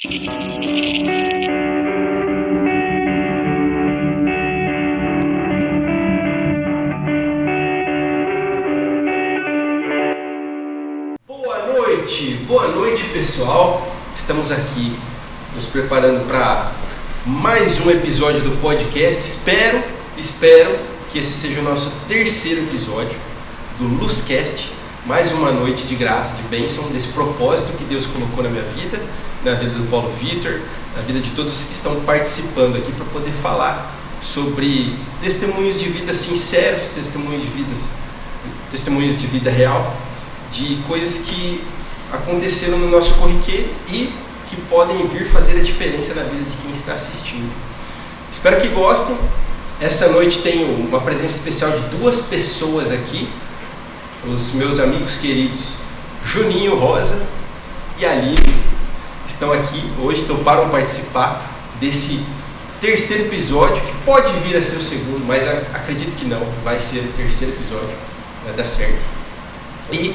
Boa noite pessoal, estamos aqui nos preparando para mais um episódio do podcast. Espero que esse seja o nosso terceiro episódio do Luzcast, mais uma noite de graça, de bênção, desse propósito que Deus colocou na minha vida, na vida do Paulo Vitor, na vida de todos os que estão participando aqui, para poder falar sobre testemunhos de vida sinceros, testemunhos de vida real, de coisas que aconteceram no nosso corriqueiro e que podem vir fazer a diferença na vida de quem está assistindo. Espero que gostem. Essa noite tenho uma presença especial de duas pessoas aqui, os meus amigos queridos Juninho Rosa e Aline estão aqui hoje, toparam participar desse terceiro episódio, que pode vir a ser o segundo, mas acredito que não, vai ser o terceiro episódio, vai dar certo. E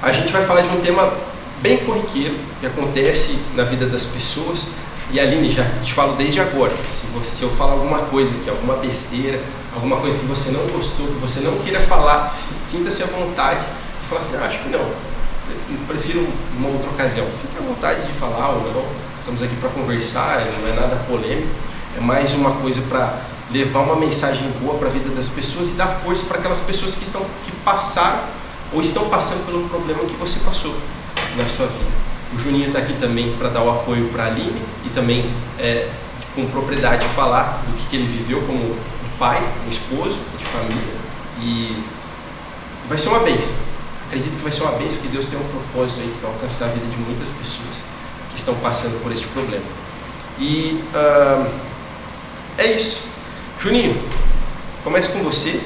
a gente vai falar de um tema bem corriqueiro, que acontece na vida das pessoas. E Aline, já te falo desde agora, se eu falar alguma coisa aqui, alguma besteira, alguma coisa que você não gostou, que você não queira falar, sinta-se à vontade de falar assim, acho que não, eu prefiro uma outra ocasião. Fique à vontade de falar ou não, estamos aqui para conversar, não é nada polêmico, é mais uma coisa para levar uma mensagem boa para a vida das pessoas e dar força para aquelas pessoas que passaram ou estão passando pelo problema que você passou na sua vida. O Juninho está aqui também para dar o apoio para a Aline e também com propriedade falar do que ele viveu como um pai, um esposo de família, e vai ser uma bênção. Acredito que vai ser uma bênção, que Deus tem um propósito aí que vai alcançar a vida de muitas pessoas que estão passando por este problema. E é isso. Juninho, comece com você.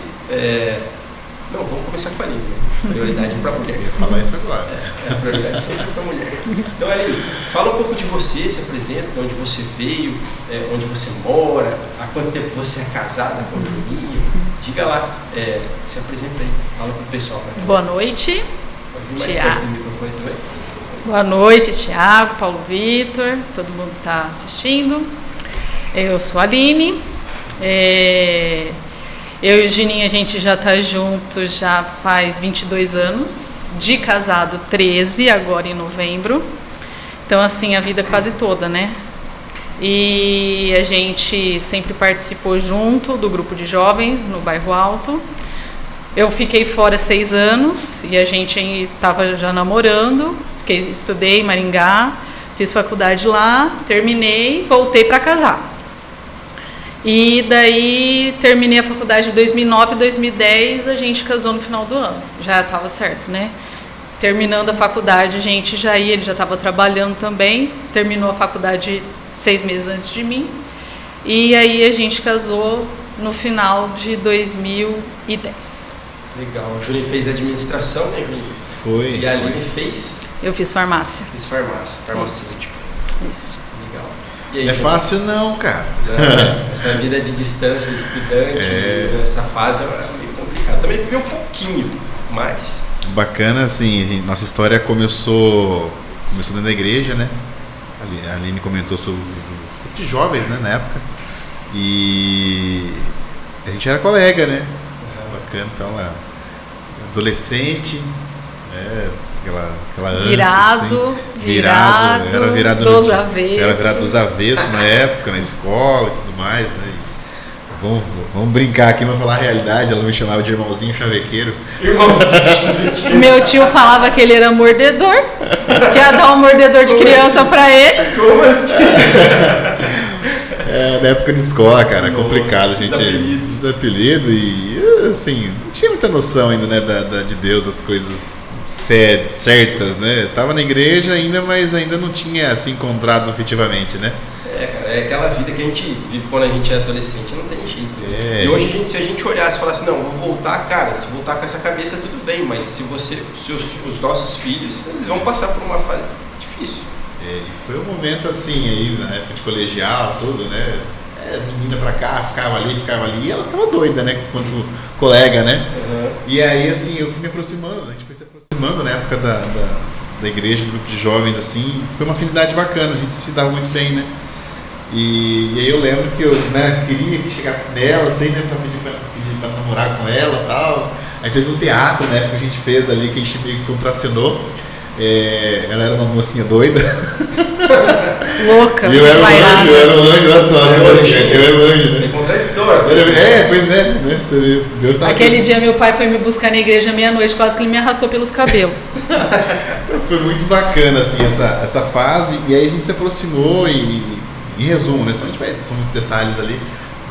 Não, vamos começar com a Aline, né? Prioridade para a mulher. Eu ia falar isso agora. A prioridade sempre para a mulher. Então, Aline, fala um pouco de você, se apresenta, de onde você veio, onde você mora, há quanto tempo você é casada com o Juninho. Diga lá, se apresenta aí, fala para o pessoal. Boa noite, Tiago. Microfone também. Boa noite, Tiago, Paulo Vitor, todo mundo que está assistindo. Eu sou a Aline. Eu e o Juninho, a gente já está junto já faz 22 anos, de casado 13, agora em novembro. Então, assim, a vida quase toda, né? E a gente sempre participou junto do grupo de jovens no Bairro Alto. Eu fiquei fora 6 anos e a gente estava já namorando. Estudei em Maringá, fiz faculdade lá, terminei, voltei para casar. E daí terminei a faculdade em 2009, 2010, a gente casou no final do ano. Já estava certo, né? Terminando a faculdade, a gente já ia, ele já estava trabalhando também, terminou a faculdade 6 meses antes de mim. E aí a gente casou no final de 2010. Legal. O Juninho fez administração, né, Juninho? Foi. E a Aline fez? Eu fiz farmácia. Fiz farmacêutica. Isso. Legal. E aí, não é fácil não, cara. Essa vida de distância, de estudante, nessa fase é meio complicado. Também vivi um pouquinho, mas... Bacana, assim, nossa história começou dentro da igreja, né? A Aline comentou sobre o grupo de jovens, né, na época. E a gente era colega, né? Bacana, então, adolescente, aquela ânsia, virado, era virado dos avessos. Era virado dos avessos na época, na escola e tudo mais, né? Vamos brincar aqui, mas falar a realidade. Ela me chamava de irmãozinho chavequeiro. Meu tio falava que ele era mordedor, que ia dar um mordedor de criança pra ele. Como assim? Na época de escola, cara, é complicado, a gente desapelido e assim, não tinha muita noção ainda, né, de Deus, das coisas certas, né? Tava na igreja ainda, mas ainda não tinha se encontrado efetivamente, né? É aquela vida que a gente vive quando a gente é adolescente, não tem jeito. E hoje, se a gente olhasse e falasse, não, vou voltar, cara, se voltar com essa cabeça tudo bem, mas se os nossos filhos, eles vão passar por uma fase difícil. E foi um momento assim, aí, na época de colegial, tudo, né? Menina pra cá, ficava ali, e ela ficava doida, né? Quanto colega, né? Uhum. E aí, assim, eu fui me aproximando, a gente foi se aproximando na época da igreja, do grupo de jovens, assim, foi uma afinidade bacana, a gente se dava muito bem, né? E aí eu lembro que eu, né, queria chegar nela, assim, né, pra pedir pra namorar com ela e tal. Aí teve um teatro, né, que a gente fez ali, que a gente meio que contracenou. Ela era uma mocinha doida. Louca, e eu era um anjo, olha só. Eu era um anjo, né? É contraditório. Pois é, né? Você vê, Deus tá Aquele aqui. dia meu pai foi me buscar na igreja meia-noite, quase que ele me arrastou pelos cabelos. Então foi muito bacana, assim, essa fase. E aí a gente se aproximou e, em resumo, né? São muitos detalhes ali.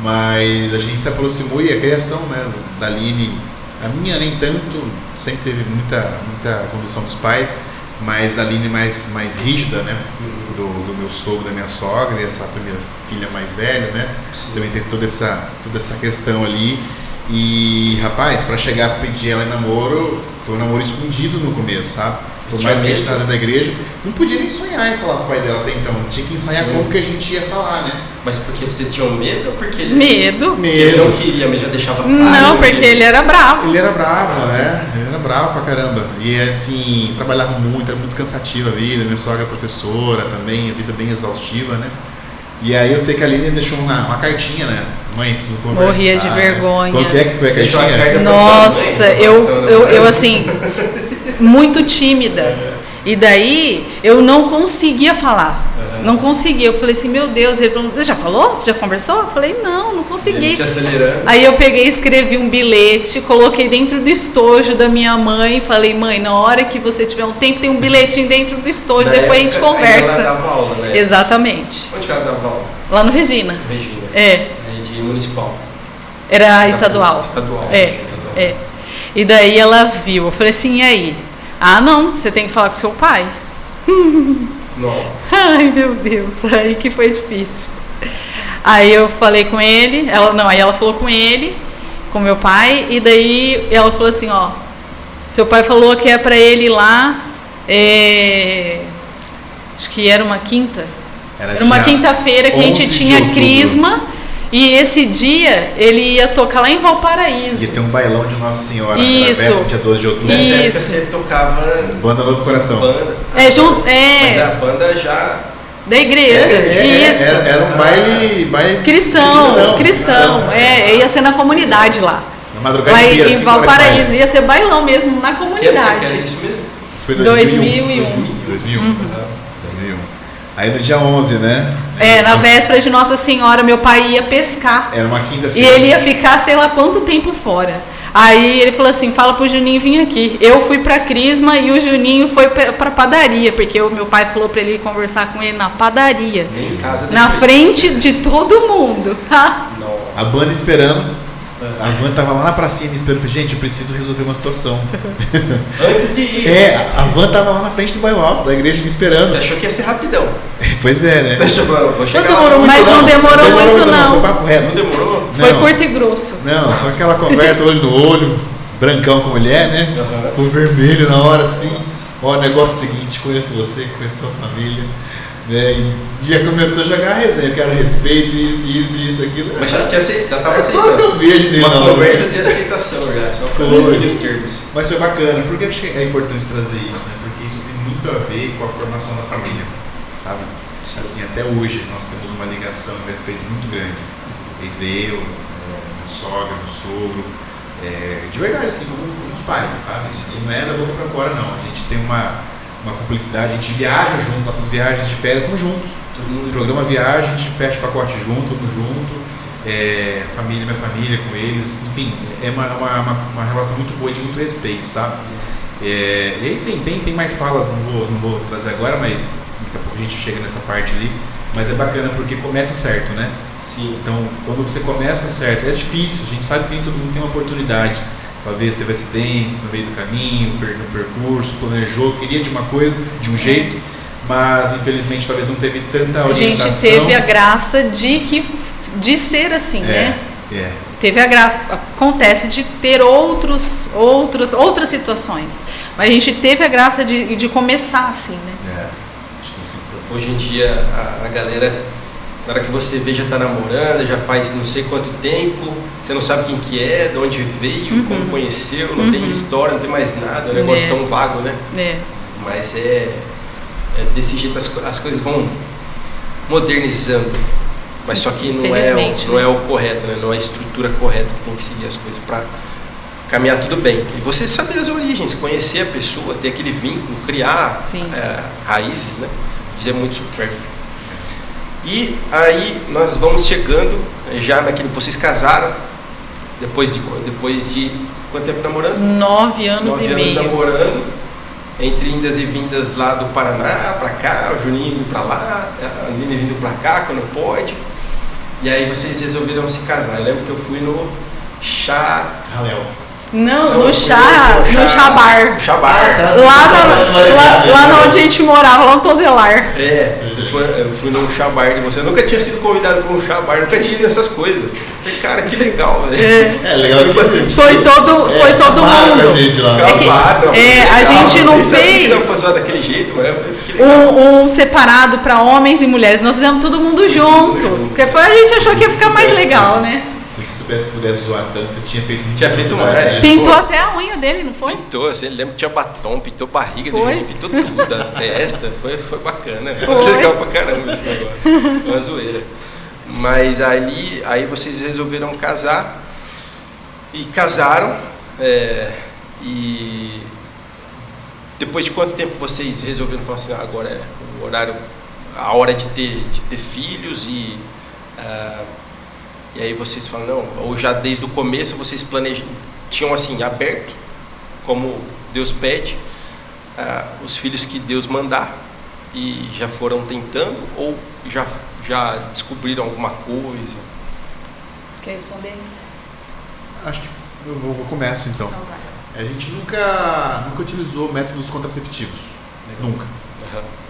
Mas a gente se aproximou e a criação, né, da Aline, a minha nem tanto, sempre teve muita condução dos pais, mas a Aline mais rígida, né, do meu sogro, da minha sogra, e essa primeira filha mais velha, né, sim, também teve toda essa questão ali. E, rapaz, para chegar a pedir ela em namoro, foi um namoro escondido no começo, sabe? Por mais que a gente estava da igreja, não podia nem sonhar em falar com o pai dela até então, tinha que ensaiar como que a gente ia falar, né? Mas porque vocês tinham medo ou porque ele... Medo. Ele não queria, mas já deixava claro. Não, porque ele era bravo. Ele era bravo, né? Ele era bravo pra caramba. E assim, trabalhava muito, era muito cansativa a vida, minha sogra é professora também, a vida bem exaustiva, né? E aí eu sei que a Aline deixou uma cartinha, né? Mãe, preciso conversar. Morria de vergonha. Qual que é que foi a cartinha? Nossa, eu assim, muito tímida. E daí eu não conseguia falar. Não conseguia. Eu falei assim, meu Deus. Ele falou, já falou? Já conversou? Eu falei, não consegui. Te acelerando. Aí eu peguei, escrevi um bilhete, coloquei dentro do estojo da minha mãe e falei, mãe, na hora que você tiver um tempo, tem um bilhetinho dentro do estojo, Na depois época, a gente conversa. Ela dava aula, né? Exatamente. Onde que ela dava aula? Lá no Regina. Regina. De municipal. Era estadual. Estadual. É. E daí ela viu, eu falei assim, e aí? Ah, não, você tem que falar com seu pai. Não. Ai, meu Deus, aí que foi difícil. Aí eu falei com ele, aí ela falou com ele, com meu pai, e daí ela falou assim, ó, seu pai falou que é pra ele ir lá, acho que era uma quinta. Era uma quinta-feira que a gente tinha crisma. E esse dia ele ia tocar lá em Valparaíso. Ia ter um bailão de Nossa Senhora. Isso. Era dia 12 de outubro. Nessa época você tocava... Banda Novo Coração. Mas a banda já... Da igreja. Isso. Era um baile cristão. Ia ser na comunidade lá. Na madrugada lá inteira, em Valparaíso. Ia ser bailão mesmo na comunidade. Que era isso mesmo? Foi 2001. 2001. Aí no dia 11, né? Na véspera de Nossa Senhora, meu pai ia pescar. Era uma quinta-feira. E ele ia ficar sei lá quanto tempo fora. Aí ele falou assim, fala pro Juninho vir aqui. Eu fui pra Crisma e o Juninho foi pra padaria, porque o meu pai falou pra ele ir conversar com ele na padaria. Nem em casa. Na frente de todo mundo. A banda esperando. A van tava lá na pracinha me esperando. Eu falei, gente, eu preciso resolver uma situação. Antes de ir. A van tava lá na frente do bairro alto, da igreja me esperando. Você achou que ia ser rapidão. Pois é, né? Você achou que vou chegar lá. Mas não demorou muito, não. Foi papo reto. Não demorou? Foi curto e grosso. Não, foi aquela conversa, olho no olho, brancão com mulher, né? Ficou vermelho na hora, assim. Ó, o negócio seguinte, conheço você, conheço sua família. E já começou a jogar a resenha, eu quero respeito, isso, aquilo. Mas já tava aceitando. Só deu um beijo nele, uma conversa de aceitação já, só para definir os termos. Mas foi bacana, porque acho que é importante trazer isso, né? Porque isso tem muito a ver com a formação da família, sabe? Assim, até hoje nós temos uma ligação, um respeito muito grande entre eu, minha sogra, meu sogro, de verdade, assim, como os pais, sabe? E não é da boca pra fora, não. A gente tem uma cumplicidade, a gente viaja junto, nossas viagens de férias são juntos. Programa viagem, a gente fecha o pacote junto, vamos junto, família, minha família com eles, enfim, é uma relação muito boa e de muito respeito, tá? E aí sim, tem mais falas, não vou trazer agora, mas daqui a pouco a gente chega nessa parte ali, mas é bacana porque começa certo, né? Sim. Então, quando você começa certo, é difícil, a gente sabe que nem todo mundo tem uma oportunidade. Talvez teve acidentes no meio do caminho, perdeu o percurso, planejou, queria de uma coisa, de um jeito, mas infelizmente talvez não teve tanta orientação. A gente teve a graça de ser assim, né? Teve a graça, acontece de ter outras situações, mas a gente teve a graça de começar assim, né? Hoje em dia a galera, na hora que você vê, já está namorando, já faz não sei quanto tempo, você não sabe quem que é, de onde veio, como conheceu, não tem história, não tem mais nada, é um negócio tão vago, né? Mas desse jeito as coisas vão modernizando. Mas só que não é o correto, né? Não é a estrutura correta que tem que seguir as coisas para caminhar tudo bem. E você saber as origens, conhecer a pessoa, ter aquele vínculo, criar raízes, né? Isso é muito supérfluo. E aí nós vamos chegando já naquele... Vocês casaram depois de quanto tempo namorando? 9 anos e meio. 9 anos namorando, entre indas e vindas lá do Paraná para cá, o Juninho indo para lá, a Aline vindo para cá quando pode. E aí vocês resolveram se casar. Eu lembro que eu fui no Chaléu. Não, no Chabar. Chabar. Lá onde a gente morava, lá no Tozelar. Eu fui no Chabar de você. Eu nunca tinha sido convidado para um Chabar, nunca tinha ido nessas coisas. Falei, cara, que legal, velho. Legal. Foi todo mundo. A gente não fez. Não foi daquele jeito, mas um separado para homens e mulheres. Nós fizemos todo mundo junto. Porque a gente achou que ia ficar mais legal, né? Se você soubesse que pudesse zoar tanto, você tinha feito uma. Pintou até a unha dele, não foi? Pintou, você lembra que tinha batom, pintou barriga do Juninho, pintou tudo, a testa, foi bacana. Foi legal pra caramba esse negócio. Uma zoeira. Mas aí vocês resolveram casar e casaram. E depois de quanto tempo vocês resolveram falar assim, agora é o horário, a hora de ter filhos e aí vocês falam, não, ou já desde o começo vocês tinham assim, aberto, como Deus pede, os filhos que Deus mandar, e já foram tentando, ou já descobriram alguma coisa? Quer responder? Acho que eu vou começar então. A gente nunca utilizou métodos contraceptivos, nunca.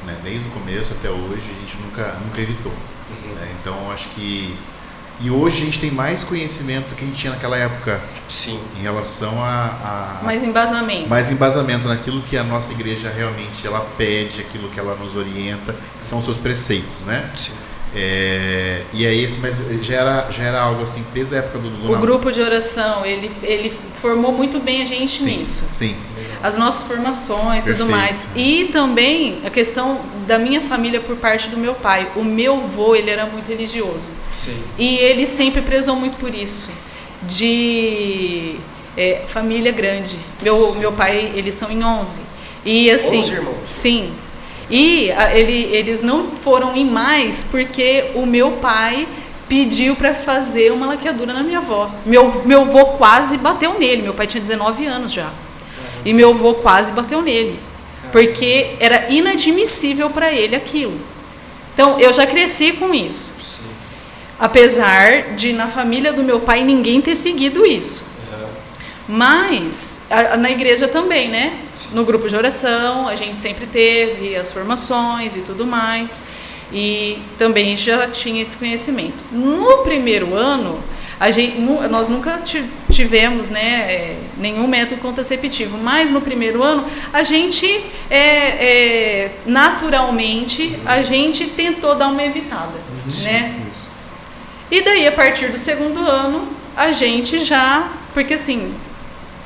Né? Desde o começo até hoje a gente nunca evitou. Né? Então acho que... E hoje a gente tem mais conhecimento do que a gente tinha naquela época. Sim. Em relação a mais embasamento. Mais embasamento naquilo que a nossa igreja realmente ela pede, aquilo que ela nos orienta, que são os seus preceitos, né? Sim. E aí mas já era algo assim desde a época do o grupo de oração, ele formou muito bem a gente nisso. Sim. As nossas formações e tudo mais. E também a questão da minha família por parte do meu pai. O meu avô, ele era muito religioso. Sim. E ele sempre prezou muito por isso. De família grande. Meu pai, eles são em 11. E assim, 11 irmãos? Sim. E eles não foram em mais porque o meu pai pediu para fazer uma laqueadura na minha avó. Meu avô quase bateu nele. Meu pai tinha 19 anos já. E meu avô quase bateu nele. Porque era inadmissível para ele aquilo. Então, eu já cresci com isso. Sim. Apesar de, na família do meu pai, ninguém ter seguido isso. Mas, na igreja também, né? Sim. No grupo de oração, a gente sempre teve as formações e tudo mais. E também já tinha esse conhecimento. No primeiro ano, nós nunca tivemos, né, nenhum método contraceptivo. Mas no primeiro ano, a gente, naturalmente, a gente tentou dar uma evitada. Isso, né? Isso. E daí, a partir do segundo ano, a gente já... Porque assim...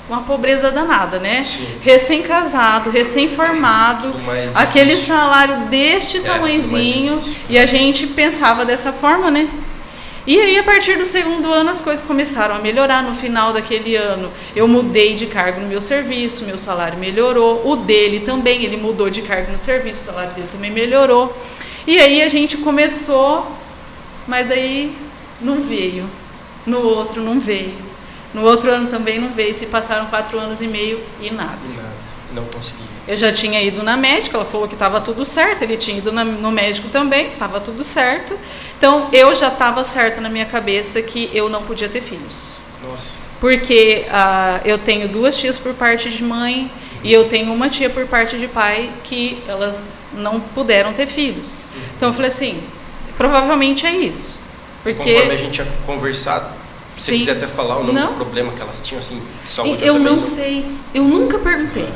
Uma pobreza danada, né? Sim. Recém-casado, recém-formado, aquele salário deste tamanhozinho, e a gente pensava dessa forma, né? E aí, a partir do segundo ano, as coisas começaram a melhorar. No final daquele ano, eu mudei de cargo no meu serviço, meu salário melhorou. O dele também, ele mudou de cargo no serviço, o salário dele também melhorou. E aí, a gente começou, mas daí não veio. No outro, não veio. No outro ano também não veio, se passaram 4 anos e meio e nada. Não consegui. Eu já tinha ido na médica, ela falou que estava tudo certo, ele tinha ido no médico também, estava tudo certo. Então, eu já estava certa na minha cabeça que eu não podia ter filhos. Nossa. Porque eu tenho 2 tias por parte de mãe e eu tenho uma tia por parte de pai que elas não puderam ter filhos. Então, eu falei assim, provavelmente é isso. Porque... Conforme a gente tinha conversado... Se você quiser até falar o nome do problema que elas tinham, assim, de saúde. Eu não sei. Eu nunca perguntei.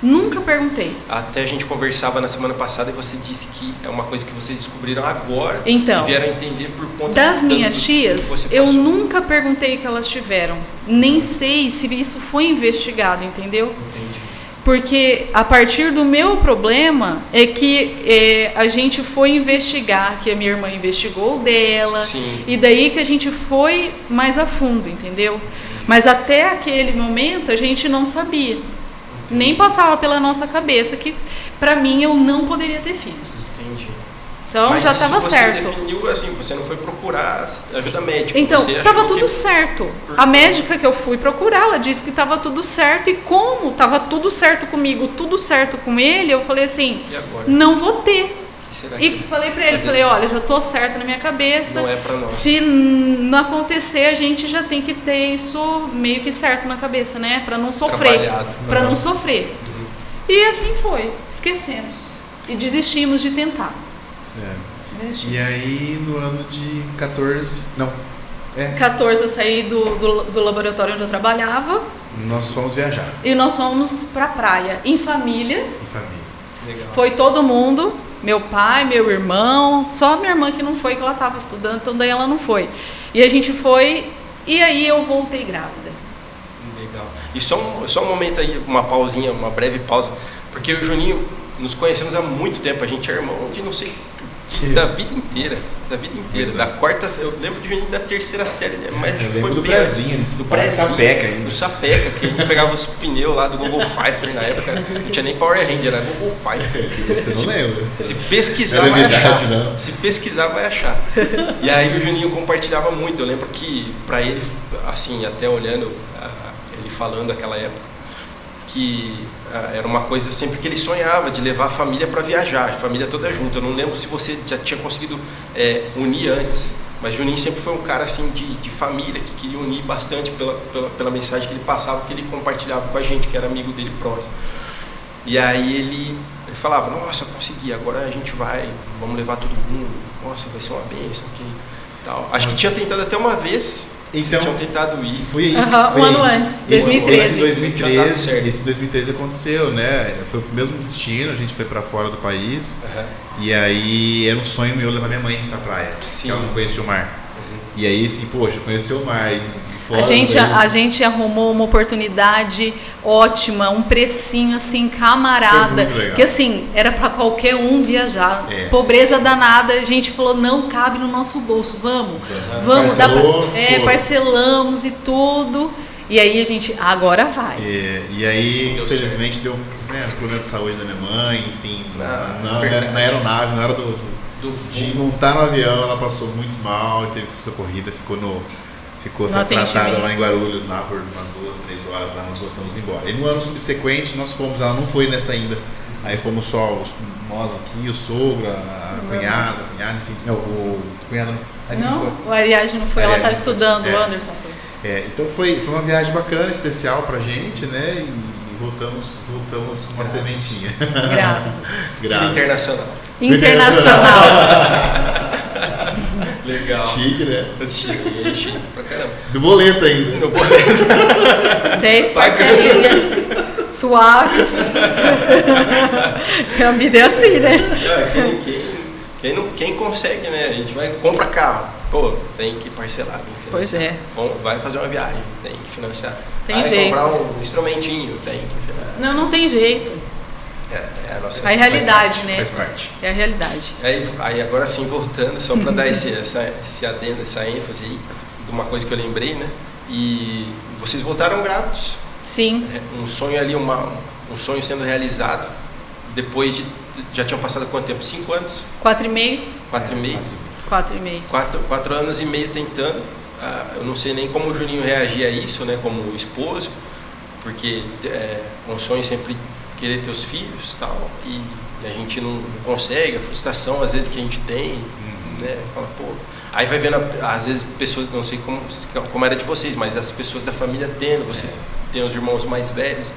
Nunca perguntei. Até a gente conversava na semana passada e você disse que é uma coisa que vocês descobriram agora. Então, e vieram a entender por conta das minhas tias, eu nunca perguntei o que elas tiveram. Nem sei se isso foi investigado, entendeu? Entendi. Porque a partir do meu problema é que a gente foi investigar, que a minha irmã investigou o dela, Sim. e daí que a gente foi mais a fundo, entendeu? Mas até aquele momento a gente não sabia, nem passava pela nossa cabeça que, pra mim, eu não poderia ter filhos. Entendi. Então Mas já isso estava certo. Você definiu assim, você não foi procurar ajuda médica. Então, você estava achou tudo que... certo. A médica que eu fui procurar, ela disse que estava tudo certo. E como estava tudo certo comigo, tudo certo com ele, eu falei assim, E agora? não vou ter. Que será E que... falei pra ele, Mas falei, olha, já tô certa na minha cabeça. Não é pra nós. Se não acontecer, a gente já tem que ter isso meio que certo na cabeça, né? Pra não sofrer. Trabalhado. Pra Uhum. não sofrer. E assim foi. Esquecemos. E desistimos de tentar. Desistimos. E aí, no ano de 14... Não. 14 eu saí do laboratório onde eu trabalhava. Nós fomos viajar E nós fomos pra praia, em família. em família. Legal. Foi todo mundo, meu pai, meu irmão, só a minha irmã que não foi, que ela estava estudando, então daí ela não foi. E a gente foi, e aí eu voltei grávida. Legal. E só um momento aí, uma pausinha, uma breve pausa, porque eu e o Juninho nos conhecemos há muito tempo, a gente é irmão de não sei, da vida inteira, da quarta, eu lembro de Juninho da terceira série, né? Mas Eu foi lembro do bem prezinho, antes, do do prezinho, sapeca ainda. do sapeca, que a gente pegava os pneus lá do Google Fifer na época, não tinha nem Power Ranger, era Google Fifer. Você não lembra? Se pesquisar, Era vai verdade, achar. não. Se pesquisar, vai achar. E aí o Juninho compartilhava muito. Eu lembro que, pra ele, assim, até olhando, ele falando naquela época, que era uma coisa sempre que ele sonhava, de levar a família para viajar, a família toda junto. Eu não lembro se você já tinha conseguido unir antes, mas Juninho sempre foi um cara assim de família, que queria unir bastante pela mensagem que ele passava, que ele compartilhava com a gente, que era amigo dele próximo. E aí ele falava, nossa, consegui, agora a gente vai, vamos levar todo mundo, nossa, vai ser uma bênção, que tal. Acho que tinha tentado até uma vez, Então, vocês tinham tentado ir. Foi aí. Um ano antes, Esse 2013. Já dado certo. 2013 aconteceu, né? Foi o mesmo destino, a gente foi pra fora do país. Uhum. E aí era um sonho meu levar minha mãe pra praia. Sim. Que ela não conhecia o mar. E aí, assim, poxa, conheceu o mar. E fora A gente arrumou uma oportunidade ótima, um precinho assim, camarada. Foi muito legal. Que assim, era pra qualquer um viajar. É. Pobreza danada, a gente falou, não cabe no nosso bolso, vamos. Vamos, Parcelou, pô. parcelamos e tudo. E aí a gente, agora vai. E aí, Deu infelizmente, deu problema de saúde da minha mãe, enfim, verdade. na aeronave, na hora de Do montar no avião, ela passou muito mal, teve que ser socorrida, ficou No tratada atendimento. lá em Guarulhos, lá por umas 2-3 horas, lá nós voltamos embora. E no ano subsequente nós fomos, ela não foi nessa ainda, aí fomos só nós aqui, o sogro, a cunhada, enfim, não, o cunhado não foi. Não, o Ariadne não foi, ela estava Ariadne não foi. estudando, É. o Anderson foi. Então foi uma viagem bacana, especial pra gente, né? E voltamos com uma sementinha. Grávidos. Filho internacional. Internacional. Legal. Chique, né? Chique pra caramba. Do boleto ainda. No boleto. 10 parcelinhas suaves. A vida é assim, né? Quem consegue, né? A gente vai, compra carro. Pô, tem que parcelar, tem que Pois financiar. é. Vai fazer uma viagem, tem que financiar. Tem vai jeito. comprar um instrumentinho, tem que financiar. Não tem jeito. É a nossa É a realidade, né? Faz parte. É a realidade. Aí agora sim, voltando, só para dar esse adendo, essa ênfase aí, de uma coisa que eu lembrei, né? E vocês voltaram grávidos. Sim. Um sonho ali, um sonho sendo realizado. Depois de. Já tinham passado quanto tempo? 5 anos? 4,5. 4,5? 4,5. 4 anos e meio tentando. Eu não sei nem como o Juninho reagia a isso, né? Como esposo, porque um sonho sempre querer ter os filhos e tal, e a gente não consegue, a frustração às vezes que a gente tem, né? Fala, pô. Aí vai vendo, às vezes, pessoas, não sei como era de vocês, mas as pessoas da família tendo, você tem os irmãos mais velhos,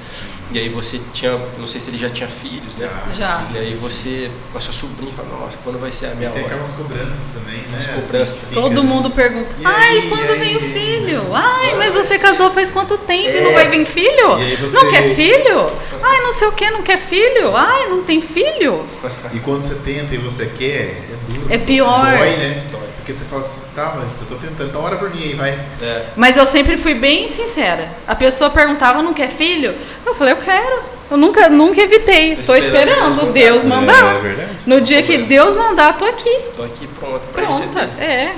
e aí você tinha, não sei se ele já tinha filhos, né? Já. E aí você, com a sua sobrinha, fala, nossa, quando vai ser a minha Tem hora? aquelas cobranças também, né? As cobranças. Assim, que fica, Todo né? mundo pergunta, E aí, quando e aí? vem o filho? Ai, mas você casou faz quanto tempo e não vai vir filho? E aí você- Não quer filho? Ai, não sei o que, não quer filho? Ai, não tem filho? E quando você tenta e você quer, é duro. É pior. Dói, né? Dói. Porque você fala assim, tá, mas eu tô tentando, então ora por mim aí, vai. É. Mas eu sempre fui bem sincera. A pessoa perguntava, não quer filho? Eu falei, eu quero. Eu nunca evitei. Tô esperando Deus mandar. É verdade. No dia que Deus mandar, tô aqui. Tô aqui pronta pra Pronta. receber.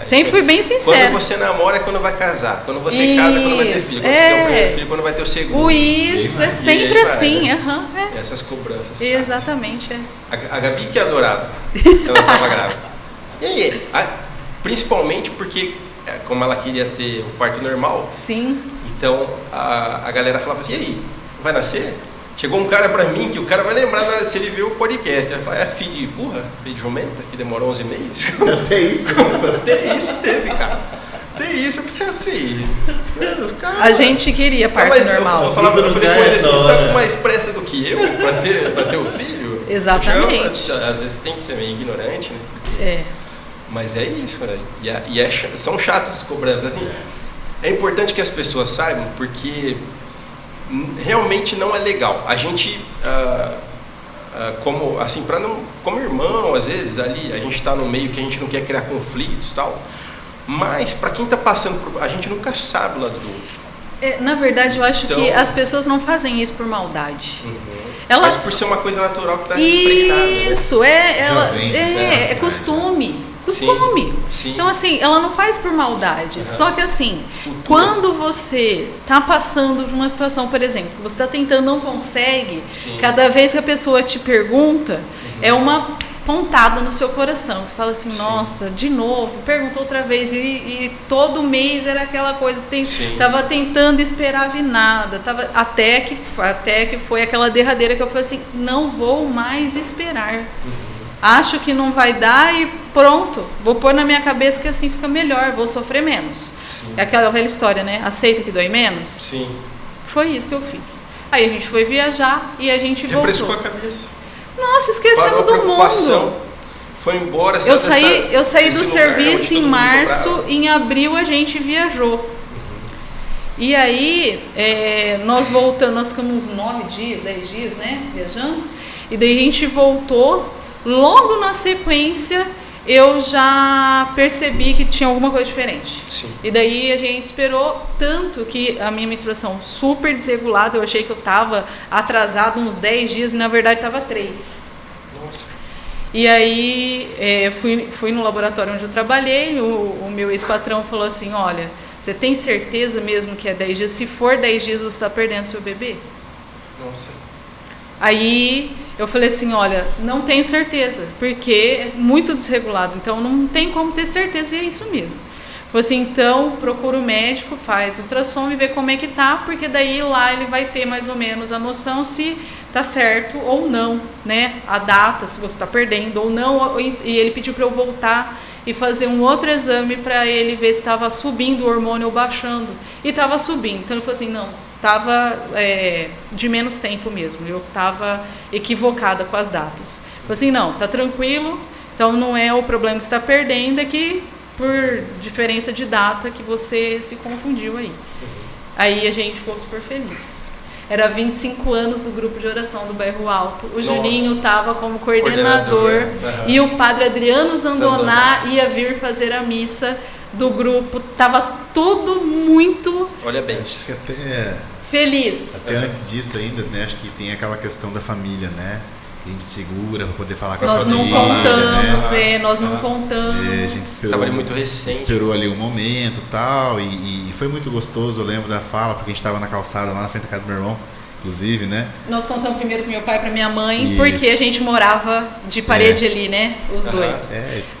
Sempre fui bem sincera. Quando você namora é quando vai casar. Quando você casa é quando vai ter filho. Quando você tem o primeiro filho é quando vai ter o segundo. Isso, é sempre aí vai, assim. né? É. Essas cobranças. Exatamente, A Gabi que adorava. Ela estava grávida. E aí? Principalmente porque, como ela queria ter o parto normal, Sim. então a galera falava assim, e aí, vai nascer? Chegou um cara pra mim, que o cara vai lembrar na hora se ele ver o podcast. Ele vai falar, é filho de burra? Filho de jumenta? Que demorou 11 meses? Até isso. Até isso teve, cara. Até isso, eu falei, filho. Cara, A gente queria parto normal. Eu falei com ele assim, você tá com mais pressa do que eu pra ter o filho? Exatamente. Às vezes tem que ser meio ignorante, né? Porque... Mas é isso, né? São chatas as cobranças. Assim, é importante que as pessoas saibam, porque realmente não é legal. A gente, como irmão, às vezes, ali, a gente está no meio que a gente não quer criar conflitos e tal. Mas, para quem está passando por... A gente nunca sabe o lado do outro. Na verdade, eu acho que as pessoas não fazem isso por maldade. Mas por ser uma coisa natural que está impregnada. Isso, né? é costume. Sim. Então, assim, ela não faz por maldade. Só que, assim, quando você tá passando por uma situação, por exemplo, que você tá tentando, não consegue, cada vez que a pessoa te pergunta, é uma pontada no seu coração. Você fala assim, nossa, de novo, perguntou outra vez. E todo mês era aquela coisa, tava tentando, esperava e nada. Até que foi aquela derradeira que eu falei assim, não vou mais esperar. Acho que não vai dar e pronto, vou pôr na minha cabeça que assim fica melhor, vou sofrer menos. É aquela velha história, né? Aceita que dói menos? Sim. Foi isso que eu fiz. Aí a gente foi viajar e a gente voltou. Refrescou a cabeça. Nossa, esquecemos do mundo. Foi embora. Eu saí do serviço em março, em abril a gente viajou. E aí, nós voltamos, nós ficamos uns 9 dias, 10 dias, né? Viajando. E daí a gente voltou. Logo na sequência, eu já percebi que tinha alguma coisa diferente. Sim. E daí a gente esperou tanto que a minha menstruação super desregulada, eu achei que eu estava atrasada uns 10 dias e na verdade estava 3. Nossa. E aí fui no laboratório onde eu trabalhei, o meu ex-patrão falou assim, olha, você tem certeza mesmo que é 10 dias? Se for 10 dias, você está perdendo seu bebê? Nossa. Aí eu falei assim, olha, não tenho certeza, porque é muito desregulado, então não tem como ter certeza e é isso mesmo. Falei assim, então procura o médico, faz ultrassom e vê como é que tá, porque daí lá ele vai ter mais ou menos a noção se tá certo ou não, né? A data, se você tá perdendo ou não, e ele pediu para eu voltar e fazer um outro exame para ele ver se estava subindo o hormônio ou baixando, e estava subindo, então ele falou assim, não, estava de menos tempo mesmo, eu estava equivocada com as datas. Falei assim, não, tá tranquilo, então não é o problema que você está perdendo, é que por diferença de data que você se confundiu aí. Aí a gente ficou super feliz. Era 25 anos do grupo de oração do Bairro Alto. O Juninho estava como coordenador. E o padre Adriano Zandoná ia vir fazer a missa do grupo. Tava tudo muito... Olha bem. Acho que até feliz. Até antes disso ainda, né? Acho que tem aquela questão da família, né? A gente segura para poder falar com a família. Nós não contamos, né? Nós não contamos. A gente esperou, estava muito recente. Esperou ali um momento tal, e foi muito gostoso. Eu lembro da fala, porque a gente estava na calçada lá na frente da casa do meu irmão, inclusive, né? Nós contamos primeiro pro meu pai e pra minha mãe, porque a gente morava de parede ali, né? Os dois.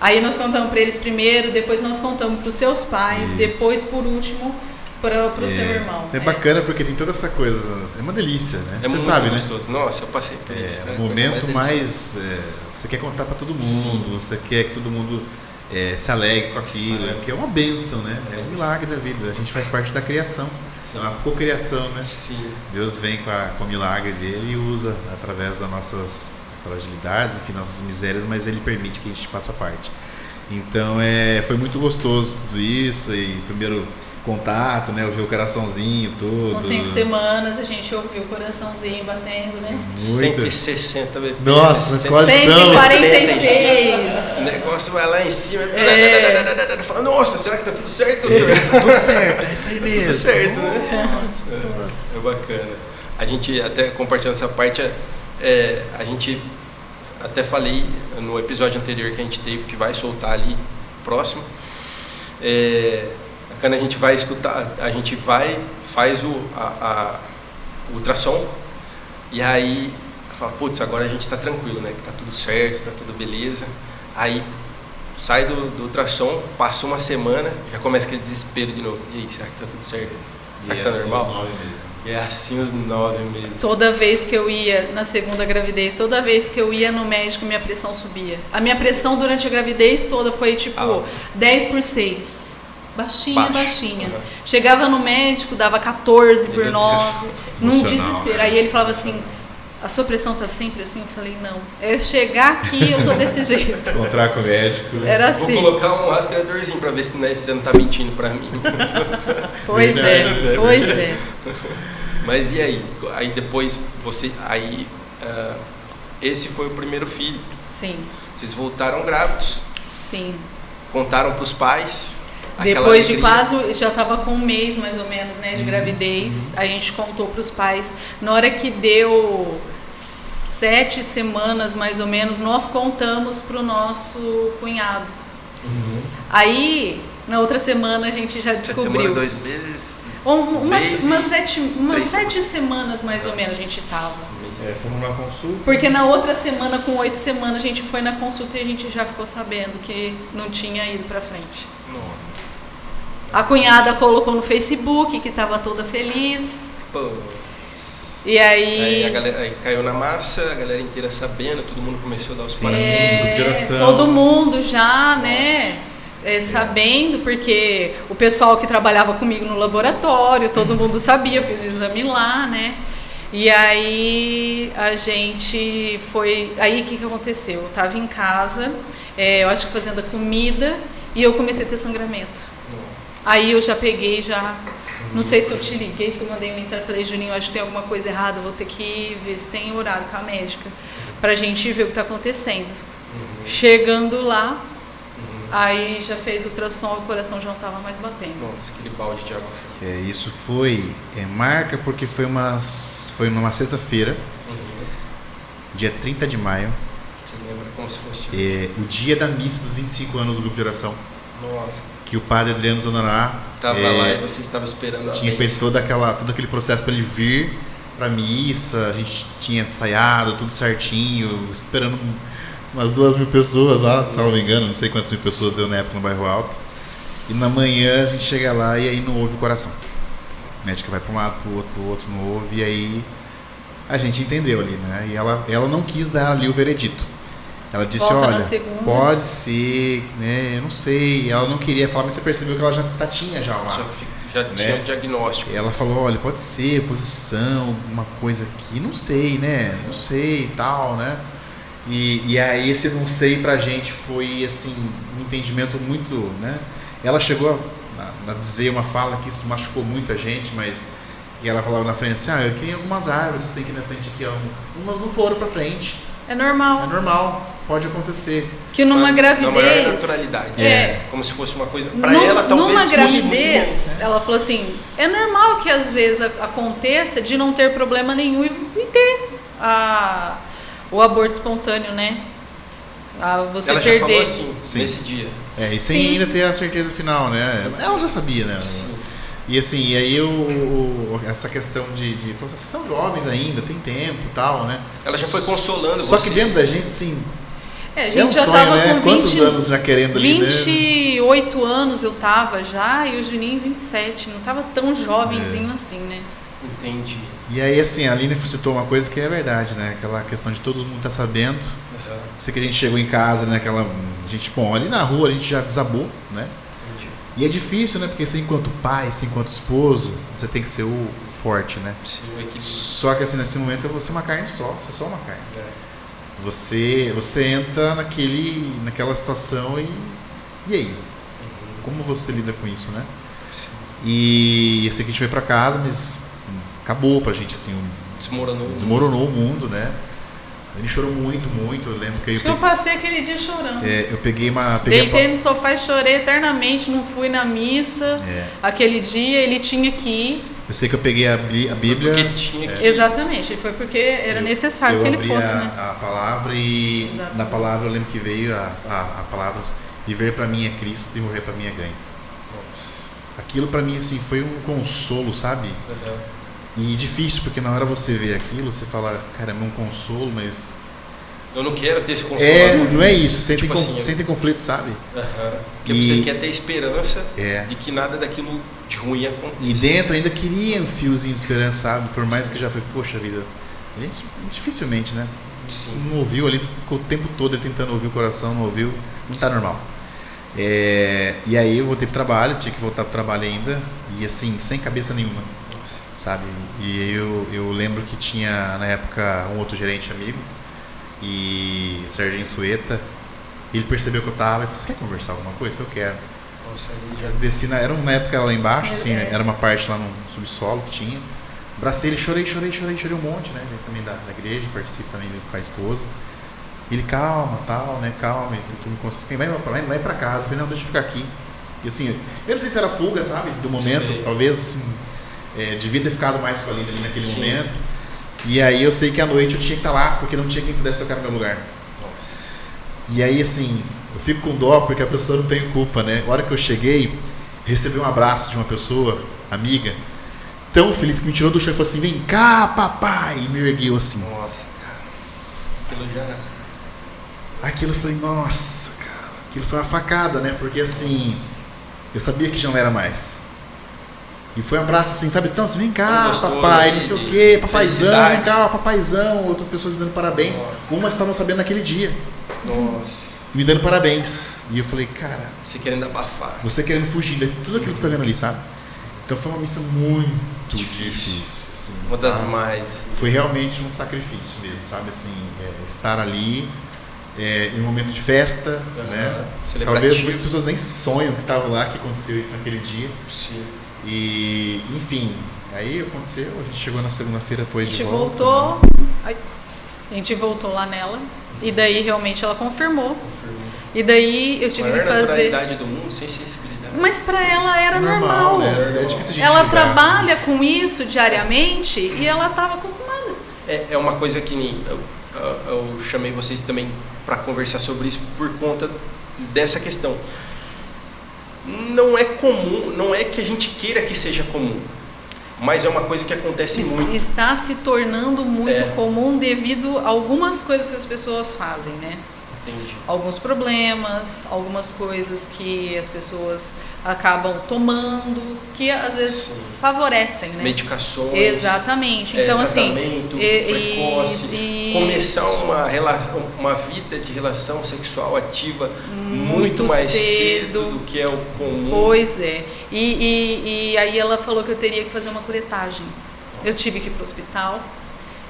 Aí nós contamos para eles primeiro, depois nós contamos pros seus pais, depois, por último, pro seu irmão. É bacana porque tem toda essa coisa, é uma delícia, né? É você muito sabe, gostoso. né? Nossa, eu passei por isso. É o momento mais você quer contar para todo mundo, você quer que todo mundo se alegre com aquilo, que é uma bênção, né? É um milagre da vida. A gente faz parte da criação, é uma cocriação, né? Sim. Deus vem com o milagre dele e usa através das nossas fragilidades, enfim, nossas misérias, mas ele permite que a gente faça parte. Então foi muito gostoso tudo isso, e primeiro contato, né? Ouvir o coraçãozinho tudo. Com 5 semanas a gente ouviu o coraçãozinho batendo, né? 160 bebês. Nossa, mas quase 146. O negócio vai lá em cima. Fala, nossa, será que tá tudo certo? Tudo certo, é isso aí mesmo. Tudo certo, né? Nossa. É bacana. A gente, até compartilhando essa parte, a gente até falei no episódio anterior que a gente teve, que vai soltar ali próximo, quando a gente vai escutar, a gente faz o ultrassom, e aí fala, putz, agora a gente tá tranquilo, né, que tá tudo certo, tá tudo beleza. Aí sai do ultrassom, passa uma semana, já começa aquele desespero de novo. E aí, será que tá tudo certo? Será que tá normal? E é assim os 9 meses. Toda vez que eu ia na segunda gravidez, toda vez que eu ia no médico, minha pressão subia. A minha pressão durante a gravidez toda foi tipo 10/6. Baixinha. Uhum. Chegava no médico, dava 14/9. Num desespero. Aí ele falava assim, a sua pressão tá sempre assim? Eu falei, não. É chegar aqui, eu tô desse jeito. Encontrar com o médico. Era assim. Vou colocar um rastreadorzinho pra ver se você não tá mentindo pra mim. Pois é. Mas e aí? Aí depois esse foi o primeiro filho. Sim. Vocês voltaram grávidos. Sim. Contaram pros pais. Depois de quase, já estava com 1 mês mais ou menos, né, de gravidez, a gente contou para os pais. Na hora que deu 7 semanas mais ou menos, nós contamos para o nosso cunhado. Uhum. Aí, na outra semana, a gente já descobriu. 7 semanas, 2 meses? Umas 7 semanas mais ou menos a gente estava. Fomos na consulta. Porque na outra semana, com 8 semanas, a gente foi na consulta e a gente já ficou sabendo que não tinha ido para frente. Nossa. A cunhada colocou no Facebook que estava toda feliz. Putz. E aí a galera aí caiu na massa, a galera inteira sabendo, todo mundo começou a dar os parabéns. Todo mundo já, né? Sabendo, porque o pessoal que trabalhava comigo no laboratório, todo mundo sabia, eu fiz o exame lá, né? E aí a gente foi. Aí o que aconteceu? Eu estava em casa, eu acho que fazendo a comida, e eu comecei a ter sangramento. Aí eu já peguei, não sei se eu te liguei, se eu mandei uma mensagem, falei, Juninho, acho que tem alguma coisa errada, vou ter que ver se tem horário com a médica, pra gente ver o que tá acontecendo. Chegando lá, aí já fez ultrassom, o coração já não tava mais batendo. Nossa, aquele balde de água fria. Isso foi, marca porque foi numa sexta-feira, dia 30 de maio. Você lembra como se fosse? O dia da missa dos 25 anos do grupo de oração. Nossa. Que o padre Adriano Zonaná estava lá e você estava esperando. Tinha feito todo aquele processo para ele vir para a missa, a gente tinha ensaiado tudo certinho, esperando umas 2.000 pessoas lá, se não me engano, não sei quantas mil pessoas deu na época no Bairro Alto. E na manhã a gente chega lá e aí não ouve o coração. A médica vai para um lado, para o outro não ouve, e aí a gente entendeu ali, né? E ela não quis dar ali o veredito. Ela disse, olha, pode ser, né, eu não sei. Ela não queria falar, mas você percebeu que ela já tinha lá. Já tinha um diagnóstico. Ela falou, olha, pode ser posição, uma coisa aqui, não sei, né, não sei e tal, né. E aí esse não sei pra gente foi, assim, um entendimento muito, né. Ela chegou a dizer uma fala que isso machucou muito a gente, mas... E ela falava na frente assim, eu tenho algumas árvores que eu tenho aqui na frente aqui, umas não foram pra frente. É normal. Pode acontecer. Que numa gravidez... Na maior naturalidade. Como se fosse uma coisa... Pra ela, talvez numa fosse gravidez, né? Ela falou assim, é normal que às vezes aconteça de não ter problema nenhum e ter o aborto espontâneo, né? Você ela perder. Já falou assim, nesse dia. E sem ainda ter a certeza final, né? Sim. Ela já sabia, né? Sim. E assim, e aí essa questão de vocês são jovens ainda, tem tempo e tal, né? Ela já foi consolando Só que dentro da gente, sim. A gente já sonho, né? Com quantos anos já querendo ali, 28 anos eu tava já, e o Juninho 27. Não tava tão jovenzinho assim, né? Entendi. E aí, assim, a Aline citou uma coisa que é verdade, né? Aquela questão de todo mundo tá sabendo. Sei que a gente chegou em casa, né? Ali na rua a gente já desabou, né? E é difícil, né? Porque você, enquanto pai, você, enquanto esposo, você tem que ser o forte, né? Sim, o equilíbrio. Só que assim, nesse momento você é uma carne só, você é só uma carne. Você entra naquela situação e aí? Como você lida com isso, né? Sim. E eu sei que a gente foi pra casa, mas acabou pra gente, assim. Desmoronou o mundo, né? Ele chorou muito, muito. Eu lembro que eu passei aquele dia chorando. Eu peguei Deitei no sofá e chorei eternamente, não fui na missa. Aquele dia ele tinha que ir. Eu sei que eu peguei a Bíblia. Porque tinha que... Exatamente, foi porque era necessário que ele fosse, né? A palavra e Exatamente. na palavra eu lembro que veio a palavra viver para mim é Cristo e morrer para mim é ganho. Nossa. Aquilo para mim assim foi um consolo, sabe? Uhum. E difícil, porque na hora você vê aquilo, você fala, caramba, é um consolo, mas Eu não quero ter esse consolo. não é isso, você Tipo assim, tem conflito, sabe? Uhum. Porque E- você quer ter esperança É. de que nada daquilo de ruim aconteça. E dentro ainda queria um fiozinho de esperança, sabe? Por mais que já foi, poxa vida, a gente dificilmente, né? Sim. Não ouviu ali, ficou o tempo todo tentando ouvir o coração, não ouviu, não tá Sim. normal. E aí eu voltei pro trabalho, tinha que voltar pro trabalho ainda, e assim, sem cabeça nenhuma, Nossa. sabe? E aí eu lembro que tinha na época um outro gerente amigo, e Serginho Sueta, ele percebeu que eu tava e falou, você quer conversar alguma coisa? Eu falei, eu quero. Nossa, aí Eu desci, era uma época lá embaixo, assim, É. era uma parte lá no subsolo que tinha. Abracei ele, chorei um monte, né? Ele também da igreja, participa também com a esposa. Ele, calma, tal, né? Calma, e tu me consulta. Vai pra casa. Eu falei, não, deixa eu ficar aqui. E assim, eu não sei se era fuga, sabe? Do momento, Sei. talvez, assim, devia ter ficado mais com a Aline ali naquele Sim. momento. E aí eu sei que à noite eu tinha que estar lá, porque não tinha quem pudesse tocar no meu lugar. Nossa. E aí, assim, eu fico com dó porque a pessoa não tem culpa, né? A hora que eu cheguei, recebi um abraço de uma pessoa, amiga, tão feliz que me tirou do chão e falou assim, vem cá, papai! E me ergueu assim. Nossa, cara. Aquilo já... Aquilo eu falei, nossa, cara, aquilo foi uma facada, né? Porque assim, eu sabia que já não era mais. E foi um abraço assim, sabe? Então, assim, vem cá, Tão gostoso, papai, né? não sei De o quê, papaizão, felicidade. vem cá, papaizão. Outras pessoas me dando parabéns. Nossa. Umas estavam sabendo naquele dia, Nossa. me dando parabéns. E eu falei, cara, Você querendo abafar. você querendo fugir de tudo aquilo que você está vendo ali, sabe? Então foi uma missão muito Difícil. difícil. Assim, Uma das tá? mais. Assim. Foi realmente um sacrifício mesmo, sabe? Assim, estar ali em um momento de festa, né? Celebrativo. Talvez muitas pessoas nem sonham que estavam lá, que aconteceu isso naquele dia. Sim. E, enfim, aí aconteceu, a gente chegou na segunda-feira depois A de gente volta. voltou, a gente voltou lá nela, e daí realmente ela confirmou. Confirmou. E daí eu tive Maior que fazer. naturalidade do mundo, sem sensibilidade. Mas pra ela era normal, normal. né? É difícil a gente Ela julgar, trabalha assim. com isso diariamente e ela estava acostumada. É uma coisa que nem eu chamei vocês também para conversar sobre isso por conta dessa questão. Não é comum, não é que a gente queira que seja comum, mas é uma coisa que acontece muito. Está se tornando muito É. comum devido a algumas coisas que as pessoas fazem, né? Entendi. Alguns problemas, algumas coisas que as pessoas acabam tomando, que às vezes Sim. favorecem, né? Medicações. Exatamente. Então, assim, tratamento precoce, isso. começar uma vida de relação sexual ativa muito mais cedo do que é o comum. Pois é. E aí ela falou que eu teria que fazer uma curetagem. Eu tive que ir para o hospital.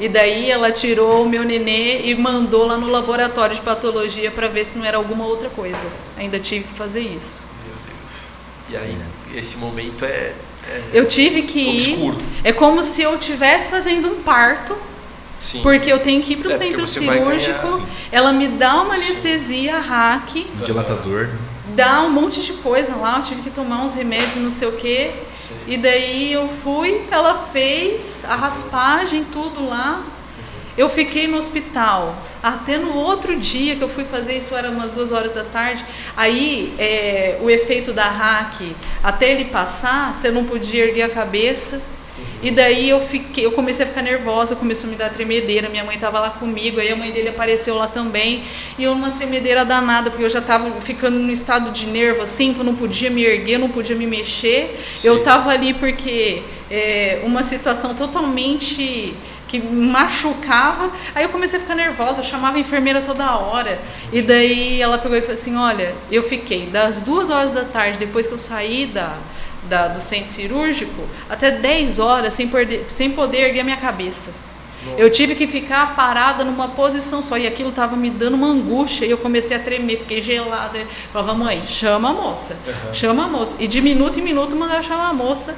E daí ela tirou o meu nenê e mandou lá no laboratório de patologia para ver se não era alguma outra coisa. Ainda tive que fazer isso. Meu Deus. E aí, esse momento é Eu tive que ir. obscuro. É como se eu estivesse fazendo um parto, Sim. porque eu tenho que ir para o Porque centro você vai cirúrgico. ganhar, sim. Ela me dá uma Sim. anestesia hack, Um dilatador. dá um monte de coisa lá. Eu tive que tomar uns remédios e não sei o quê. Sim. E daí eu fui, ela fez a raspagem, tudo lá. Eu fiquei no hospital. Até no outro dia que eu fui fazer isso, era umas 2 horas da tarde. Aí o efeito da hack, até ele passar, você não podia erguer a cabeça. E daí eu comecei a ficar nervosa, começou a me dar tremedeira. Minha mãe estava lá comigo, aí a mãe dele apareceu lá também. E eu numa tremedeira danada, porque eu já estava ficando num estado de nervo assim, que eu não podia me erguer, não podia me mexer. Sim. Eu estava ali porque uma situação totalmente que me machucava. Aí eu comecei a ficar nervosa, eu chamava a enfermeira toda hora. E daí ela pegou e falou assim, olha, eu fiquei das 2 horas da tarde, depois que eu saí do centro cirúrgico, até 10 horas sem poder erguer a minha cabeça. Nossa. Eu tive que ficar parada numa posição só, e aquilo estava me dando uma angústia, e eu comecei a tremer, fiquei gelada. Eu falava, mãe, chama a moça, chama a moça. E de minuto em minuto mandava chamar a moça.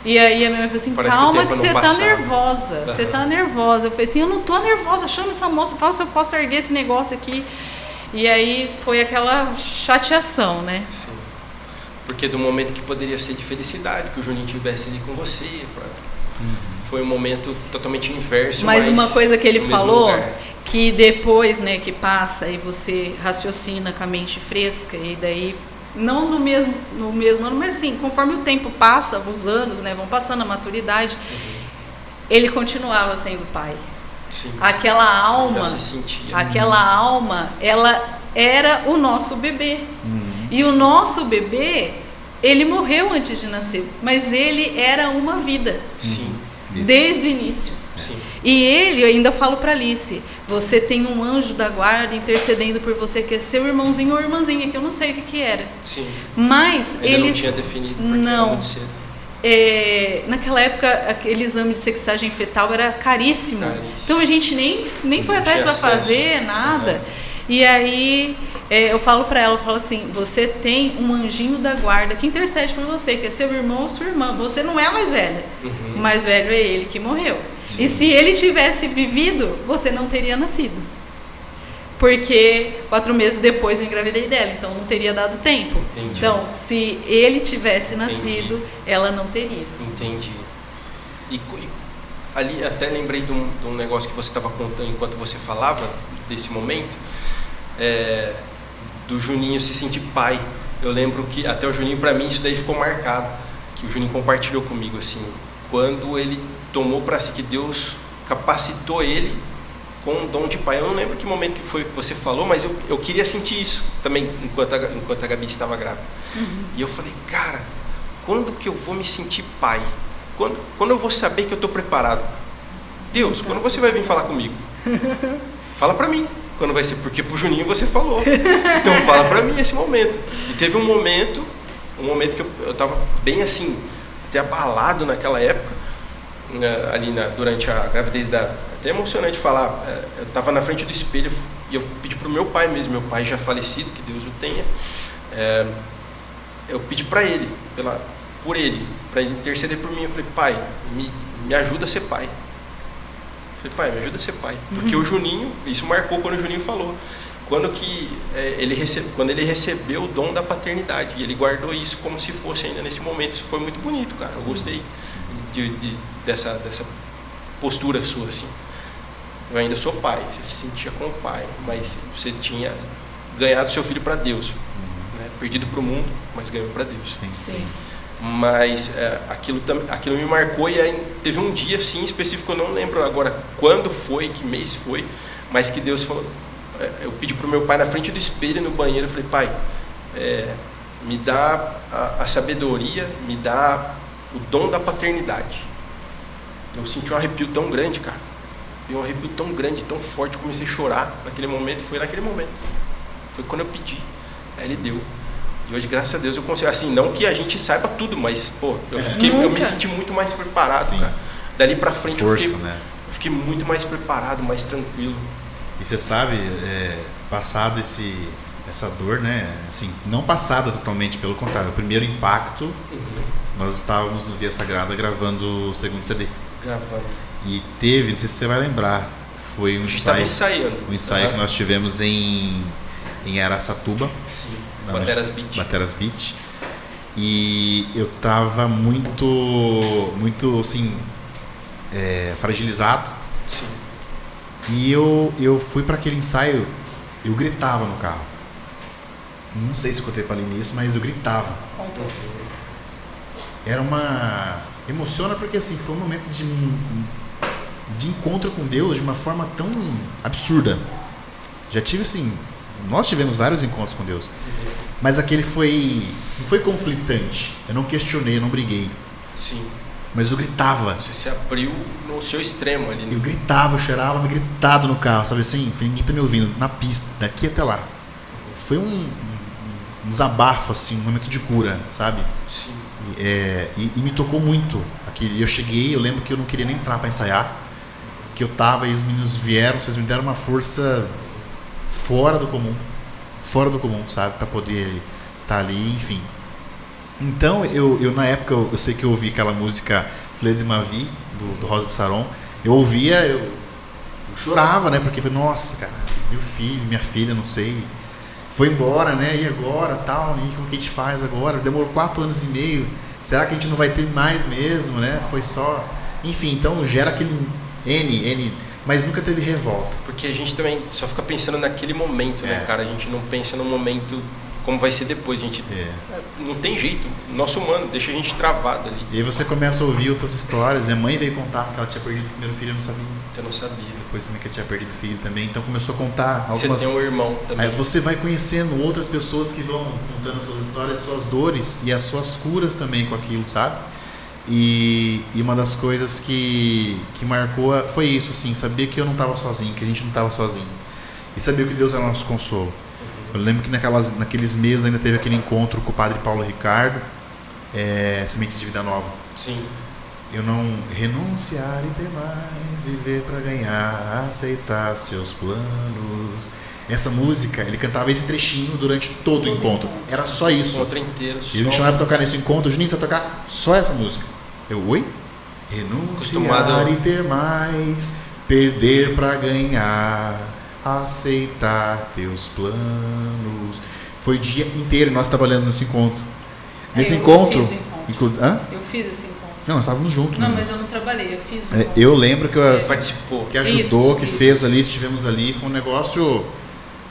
E aí a minha mãe falou assim, Parece que o calma tempo que não você tá passava. nervosa, você tá nervosa. Eu falei assim, eu não tô nervosa, chama essa moça, fala se eu posso erguer esse negócio aqui. E aí foi aquela chateação, né? Sim. Porque do momento que poderia ser de felicidade, que o Juninho estivesse ali com você, foi um momento totalmente inverso. Mas uma coisa que ele no mesmo falou, lugar. que depois, né, que passa e você raciocina com a mente fresca, e daí, não no mesmo ano, mas assim, conforme o tempo passa, os anos, né, vão passando a maturidade, ele continuava sendo pai. Sim. Aquela alma, Se sentia. aquela alma, ela era o nosso bebê. E o nosso bebê, ele morreu antes de nascer, mas ele era uma vida. Sim. Desde o início. Sim. E ele, eu ainda falo para Alice, você tem um anjo da guarda intercedendo por você, que é seu irmãozinho ou irmãzinha, que eu não sei o que era. Sim. Mas Ainda ele não tinha definido porque era não. muito cedo. Naquela época, aquele exame de sexagem fetal era caríssimo. Então a gente nem foi atrás para fazer nada. E aí eu falo para ela, eu falo assim, você tem um anjinho da guarda que intercede por você, que é seu irmão ou sua irmã. Você não é a mais velha. O mais velho é ele que morreu. Sim. E se ele tivesse vivido, você não teria nascido. Porque 4 meses depois eu engravidei dela, então não teria dado tempo. Entendi. Então, se ele tivesse nascido, ela não teria. Entendi. E ali até lembrei de um negócio que você estava contando enquanto você falava, desse momento, do Juninho se sentir pai. Eu lembro que até o Juninho, para mim, isso daí ficou marcado, que o Juninho compartilhou comigo, assim, quando ele tomou para si, que Deus capacitou ele com um dom de pai. Eu não lembro que momento que foi que você falou, mas eu queria sentir isso também enquanto a Gabi estava grávida. E eu falei, cara, quando que eu vou me sentir pai? Quando eu vou saber que eu estou preparado? Deus, quando você vai vir falar comigo? Fala para mim. Quando vai ser? Porque pro Juninho você falou. Então fala para mim esse momento. E teve um momento que eu estava bem assim, até abalado naquela época, ali durante a gravidez até emocionante falar, eu estava na frente do espelho e eu pedi para o meu pai mesmo, meu pai já falecido, que Deus o tenha, eu pedi para ele, por ele, para ele interceder por mim. Eu falei, pai, me ajuda a ser pai. Eu falei, pai, me ajuda a ser pai. Porque o Juninho, isso marcou quando o Juninho falou, quando ele recebeu o dom da paternidade, e ele guardou isso como se fosse ainda nesse momento. Isso foi muito bonito, cara, eu gostei dessa postura sua, assim. Eu ainda sou pai, você se sentia como pai, mas você tinha ganhado seu filho para Deus, né? Perdido para o mundo, mas ganhou para Deus. Sim. Mas aquilo me marcou. E aí teve um dia assim específico, eu não lembro agora quando foi, que mês foi, mas que Deus falou, eu pedi para o meu pai na frente do espelho no banheiro, eu falei, pai, me dá a sabedoria, me dá o dom da paternidade. Eu senti um arrepio tão grande, cara. Um arrepio tão grande, tão forte, eu comecei a chorar naquele momento. Foi naquele momento. Foi quando eu pedi. Aí ele deu. E hoje, graças a Deus, eu consigo. Assim, não que a gente saiba tudo, mas, pô, eu me senti muito mais preparado, Sim. cara. Dali pra frente Força, eu fiquei muito mais preparado, mais tranquilo. E você sabe, passado essa dor, né? Assim, não passada totalmente, pelo contrário. O primeiro impacto, nós estávamos no Via Sagrada gravando o segundo CD. Gravando. E teve, não sei se você vai lembrar, foi um ensaio que nós tivemos em Araçatuba. Sim, Bateras Beach. E eu tava muito assim, fragilizado. Sim. E eu fui para aquele ensaio, eu gritava no carro. Não sei se eu contei para ali nisso, mas eu gritava. Contou. Era emociona porque assim, foi um momento de encontro com Deus de uma forma tão absurda. Já tive assim, nós tivemos vários encontros com Deus, mas aquele não foi conflitante. Eu não questionei, eu não briguei. Sim. Mas eu gritava. Você se abriu no seu extremo ali. Eu gritava, eu chorava, me gritado no carro, sabe assim? Ninguém tá me ouvindo, na pista, daqui até lá. Foi um desabafo, assim, um momento de cura, sabe? Sim. E me tocou muito. Eu cheguei, eu lembro que eu não queria nem entrar para ensaiar, que eu tava e os meninos vieram, vocês me deram uma força fora do comum, sabe? Para poder estar ali, enfim. Então, eu na época, eu sei que eu ouvi aquela música Fleur de ma vie, do Rosa de Saron. Eu ouvia, eu chorava, né? Porque foi, nossa, cara, meu filho, minha filha, não sei, foi embora, né? E agora, tal, e como que a gente faz agora? Demorou 4 anos e meio. Será que a gente não vai ter mais mesmo, né? Foi só... Enfim, então gera aquele N, mas nunca teve revolta. Porque a gente também só fica pensando naquele momento, né, cara? A gente não pensa no momento como vai ser depois. A gente não tem jeito. Nosso humano deixa a gente travado ali. E aí você começa a ouvir outras histórias. A mãe veio contar que ela tinha perdido o primeiro filho, eu não sabia. Eu não sabia. Depois também que eu tinha perdido o filho também. Então começou a contar algumas... Você tem um irmão também. Aí você vai conhecendo outras pessoas que vão contando suas histórias, suas dores e as suas curas também com aquilo, sabe? E uma das coisas que marcou foi isso, assim, saber que eu não estava sozinho, que a gente não estava sozinho. E saber que Deus era nosso consolo. Eu lembro que naqueles meses ainda teve aquele encontro com o padre Paulo Ricardo, Sementes de Vida Nova. Sim. Eu não renunciar e ter mais, viver para ganhar, aceitar seus planos. Essa música, ele cantava esse trechinho durante todo o encontro. Era só isso. O encontro inteiro. Eles me chamaram para tocar nesse encontro, Juninho, você vai tocar só essa música. Eu, oi? Renunciar e ter mais, perder para ganhar, aceitar teus planos. Foi o dia inteiro nós trabalhamos nesse encontro. Nesse encontro. Eu fiz esse encontro. Não, nós estávamos juntos. Não, né? mas eu não trabalhei, eu fiz o encontro. Eu lembro que participou, que ajudou, isso, que fez ali, estivemos ali. Foi um negócio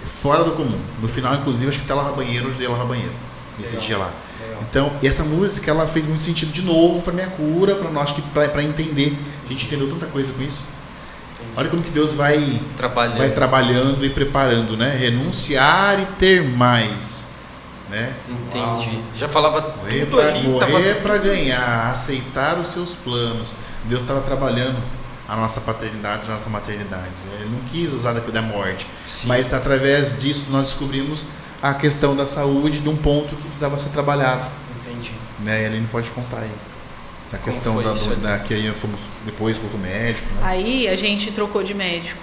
fora do comum. No final, inclusive, acho que até lavar banheiro, eu ajudei a lavar banheiro nesse dia lá. Legal. Então, essa música, ela fez muito sentido de novo para minha cura, para nós, para entender. A gente entendeu tanta coisa com isso. Entendi. Olha como que Deus vai trabalhando e preparando, né? Renunciar e ter mais, né? Entendi. Uau. Já falava tudo ali. Morrer para ganhar, aceitar os seus planos. Deus estava trabalhando a nossa paternidade, a nossa maternidade. Ele não quis usar daquilo da morte. Sim. Mas através disso nós descobrimos a questão da saúde de um ponto que precisava ser trabalhado. Entendi. Né? E a Aline pode contar aí. A questão que aí fomos depois com o médico. Né? Aí a gente trocou de médico.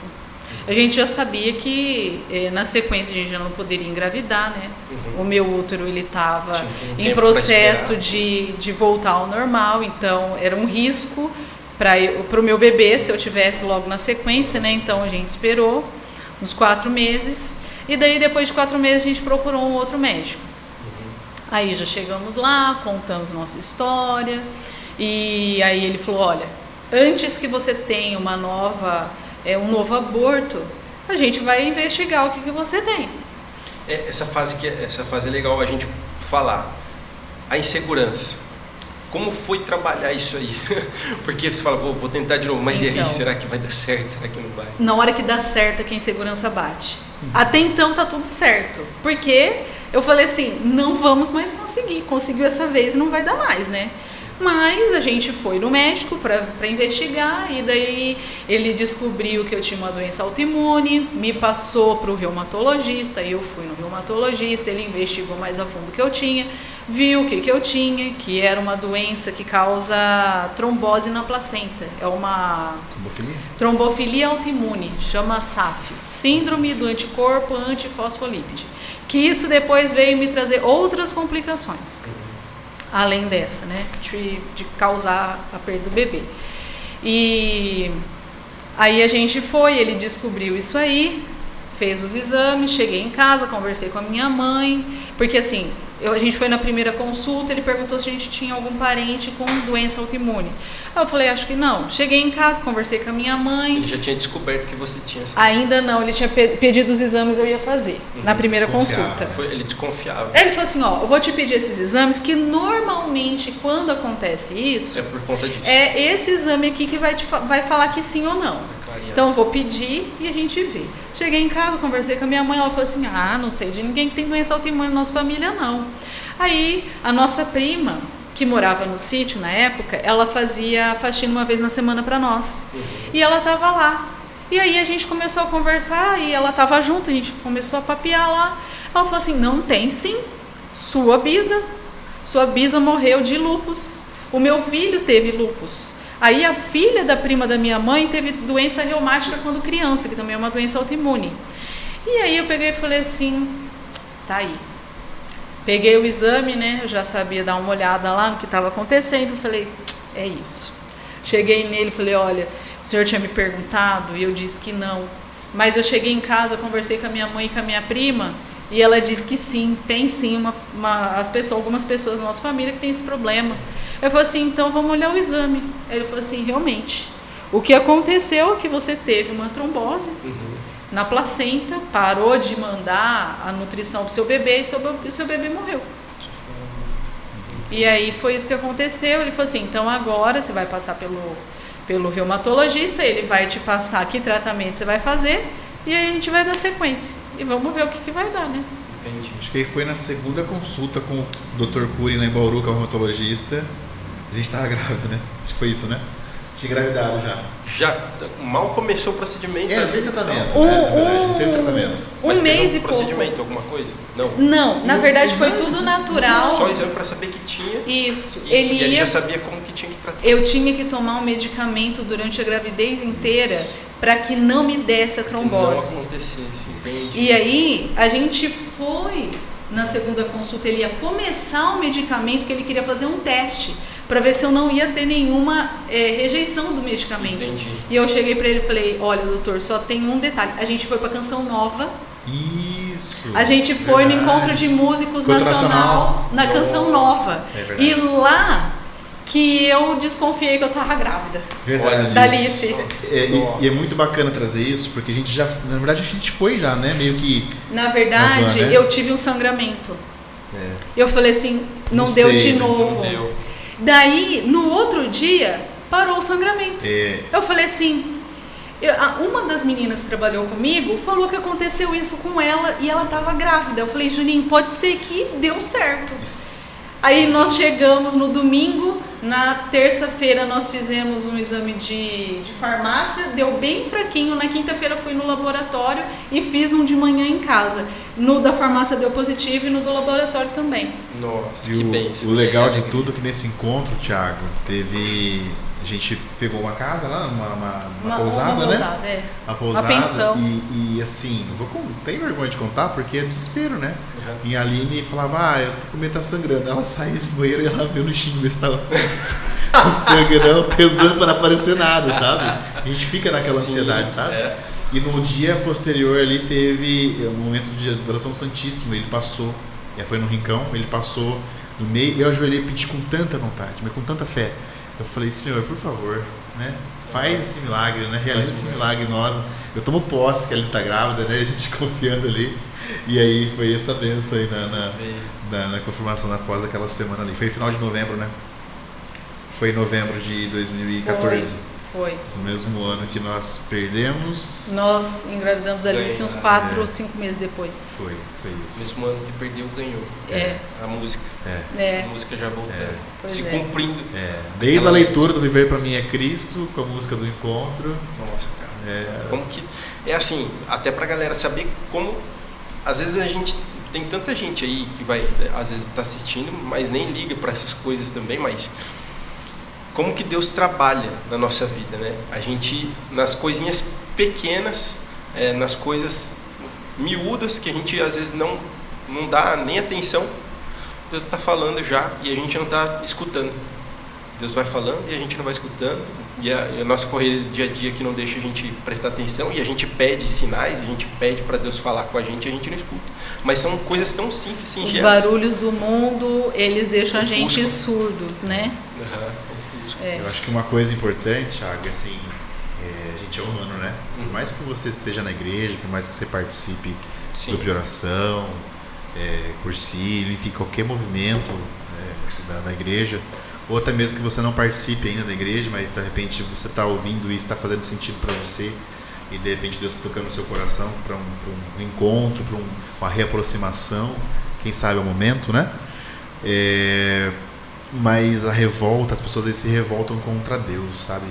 A gente já sabia que na sequência a gente já não poderia engravidar, né? Uhum. O meu útero ele estava em tempo processo de voltar ao normal, então era um risco para o meu bebê se eu tivesse logo na sequência, né? Então a gente esperou uns 4 meses e daí depois de 4 meses a gente procurou um outro médico. Aí já chegamos lá, contamos nossa história e aí ele falou, olha, antes que você tenha um novo aborto, a gente vai investigar o que você tem. Essa fase é legal a gente falar. A insegurança. Como foi trabalhar isso aí? Porque você fala, vou tentar de novo, mas e aí, será que vai dar certo? Será que não vai? Na hora que dá certo é que a insegurança bate. Até então tá tudo certo. Porque eu falei assim, não vamos mais conseguir. Conseguiu essa vez e não vai dar mais, né? Sim. Mas a gente foi no médico para investigar e daí ele descobriu que eu tinha uma doença autoimune, me passou para o reumatologista, eu fui no reumatologista, ele investigou mais a fundo o que eu tinha, viu o que eu tinha, que era uma doença que causa trombose na placenta. É uma trombofilia autoimune, chama SAF, Síndrome do Anticorpo Antifosfolípide. Que isso depois veio me trazer outras complicações, além dessa, né, de causar a perda do bebê. E aí a gente foi, ele descobriu isso aí, fez os exames, cheguei em casa, conversei com a minha mãe, porque assim, a gente foi na primeira consulta, ele perguntou se a gente tinha algum parente com doença autoimune. Aí eu falei, acho que não. Cheguei em casa, conversei com a minha mãe. Ele já tinha descoberto que você tinha essa... Ainda não, ele tinha pedido os exames, eu ia fazer, na primeira consulta. Ele desconfiava. Ele falou assim, ó, eu vou te pedir esses exames, que normalmente, quando acontece isso... É por conta disso. É esse exame aqui que vai falar que sim ou não. Então eu vou pedir e a gente vê. Cheguei em casa, conversei com a minha mãe, ela falou assim, não sei de ninguém que tem doença autoimune na nossa família, não. Aí, a nossa prima, que morava no sítio na época, ela fazia faxina uma vez na semana para nós. E ela estava lá. E aí a gente começou a conversar e ela estava junto, a gente começou a papear lá. Ela falou assim, não tem sim, sua bisa morreu de lúpus. O meu filho teve lúpus. Aí a filha da prima da minha mãe teve doença reumática quando criança, que também é uma doença autoimune. E aí eu peguei e falei assim, tá aí. Peguei o exame, né? Eu já sabia dar uma olhada lá no que estava acontecendo. Falei, é isso. Cheguei nele e falei, olha, o senhor tinha me perguntado e eu disse que não. Mas eu cheguei em casa, conversei com a minha mãe e com a minha prima E ela disse que sim, tem sim algumas pessoas da nossa família que tem esse problema. Eu falei assim, então vamos olhar o exame. Ele falou assim, realmente, o que aconteceu é que você teve uma trombose na placenta, parou de mandar a nutrição para o seu bebê e seu bebê morreu. E aí foi isso que aconteceu. Ele falou assim, então agora você vai passar pelo reumatologista, ele vai te passar que tratamento você vai fazer e aí a gente vai dar sequência. E vamos ver o que vai dar, né? Entendi. Acho que aí foi na segunda consulta com o Dr. Cury lá em Bauru, que é o reumatologista. A gente tava grávida, né? Acho que foi isso, né? Tinha engravidado já. Já mal começou o procedimento. Não fez tratamento, né? Na verdade, não teve tratamento. Mas mês teve e procedimento, alguma coisa? Não. Não, na verdade foi tudo natural. Só exame para saber que tinha. Isso. E ele já sabia como que tinha que tratar. Eu tinha que tomar um medicamento durante a gravidez inteira para que não me desse a trombose. Que não acontecesse, entendi. E aí a gente foi na segunda consulta, ele ia começar o medicamento que ele queria fazer um teste para ver se eu não ia ter nenhuma rejeição do medicamento. Entendi. E eu cheguei para ele e falei, olha doutor, só tem um detalhe, a gente foi para Canção Nova. Isso. A gente foi no Encontro de Músicos Nacional na Canção Nova. E lá que eu desconfiei que eu tava grávida. Verdade. Da Alice. E é muito bacana trazer isso, porque a gente já, na verdade a gente foi já, né? Meio que... Na verdade, né? eu tive um sangramento. Eu falei assim, não deu de novo. Não deu. Daí, no outro dia, parou o sangramento. Eu falei assim, uma das meninas que trabalhou comigo falou que aconteceu isso com ela e ela estava grávida. Eu falei, Juninho, pode ser que deu certo. Aí nós chegamos no domingo, na terça-feira nós fizemos um exame de farmácia, deu bem fraquinho, na quinta-feira fui no laboratório e fiz um de manhã em casa. No da farmácia deu positivo e no do laboratório também. Nossa, e que bênção. O legal de tudo é que nesse encontro, Thiago, a gente pegou uma casa lá, uma pousada, uma né? Pousada, Uma pousada. Uma pensão. E assim, tenho vergonha de contar porque é desespero, né? E a Aline falava, eu tô com medo, tá sangrando. Ela saía de banheiro e ela viu no xingo ver se tava o sangue não pesando para não aparecer nada, sabe? A gente fica naquela ansiedade, sabe? E no dia posterior ali teve um momento de adoração santíssima, ele passou, foi no rincão, ele passou no meio, eu ajoelhei e pedi com tanta vontade, mas com tanta fé. Eu falei, Senhor, por favor, né? Faz esse milagre, né? Realiza esse milagre em nós. Eu tomo posse que ela está grávida, né? A gente confiando ali. E aí foi essa bênção aí na confirmação após aquela semana ali. Foi final de novembro, né? Foi em novembro de 2014. Foi. No mesmo ano que nós perdemos. Nós engravidamos da Alice uns 4 ou 5 meses depois. Foi isso. Mesmo ano que perdeu, ganhou. A música. A música já voltando. Se cumprindo. Desde a leitura do Viver para Mim é Cristo, com a música do Encontro. Nossa, cara. Como que. É assim, até pra galera saber como. Às vezes a gente. Tem tanta gente aí que vai, às vezes, tá assistindo, mas nem liga para essas coisas também, mas. Como que Deus trabalha na nossa vida, né? A gente, nas coisinhas pequenas, nas coisas miúdas, que a gente às vezes não dá nem atenção, Deus está falando já e a gente não está escutando. Deus vai falando e a gente não vai escutando, e a nossa correria do dia a dia que não deixa a gente prestar atenção, e a gente pede sinais, a gente pede para Deus falar com a gente não escuta. Mas são coisas tão simples, singelas. Os barulhos do mundo, eles deixam a gente surdos, né? Eu acho que uma coisa importante, Thiago, assim, a gente é humano, né? Por mais que você esteja na igreja, por mais que você participe do grupo de oração, cursilho, enfim, qualquer movimento da igreja, ou até mesmo que você não participe ainda da igreja, mas de repente você está ouvindo isso, está fazendo sentido para você, e de repente Deus está tocando no seu coração para um encontro, para uma reaproximação, quem sabe é o momento, né? Mas a revolta, as pessoas aí se revoltam contra Deus, sabe?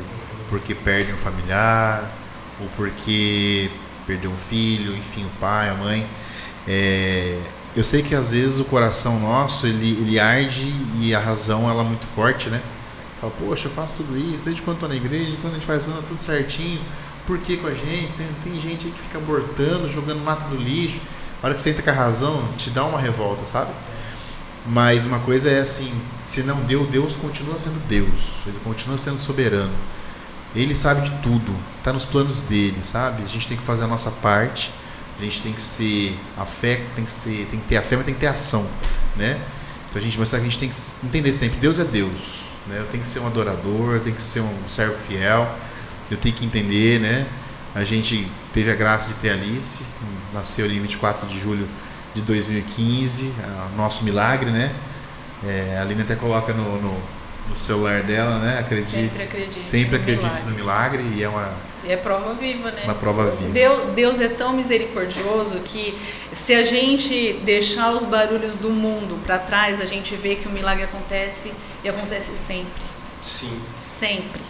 Porque perdem um familiar, ou porque perdeu um filho, enfim, o pai, a mãe. Eu sei que às vezes o coração nosso, ele arde, e a razão ela é muito forte, né? Fala, poxa, eu faço tudo isso, desde quando estou na igreja, quando a gente faz tudo certinho, por que com a gente? Tem gente aí que fica abortando, jogando lata do lixo. A hora que você entra com a razão, te dá uma revolta, sabe? Mas uma coisa é assim, se não deu, Deus continua sendo Deus, Ele continua sendo soberano, Ele sabe de tudo, está nos planos dele, sabe? A gente tem que fazer a nossa parte, A gente tem que ser, a fé tem que ter a fé, mas tem que ter ação, né? Então a gente tem que entender sempre, Deus é Deus, né? Eu tenho que ser um adorador, eu tenho que ser um servo fiel, eu tenho que entender, né? A gente teve a graça de ter a Alice, nasceu ali em 24 de julho de 2015, nosso milagre, né? A Aline até coloca no celular dela, né? Sempre acredite no milagre, e é prova viva, né? Uma prova viva. Deus é tão misericordioso que se a gente deixar os barulhos do mundo para trás, a gente vê que o milagre acontece e acontece sempre. Sim. Sempre.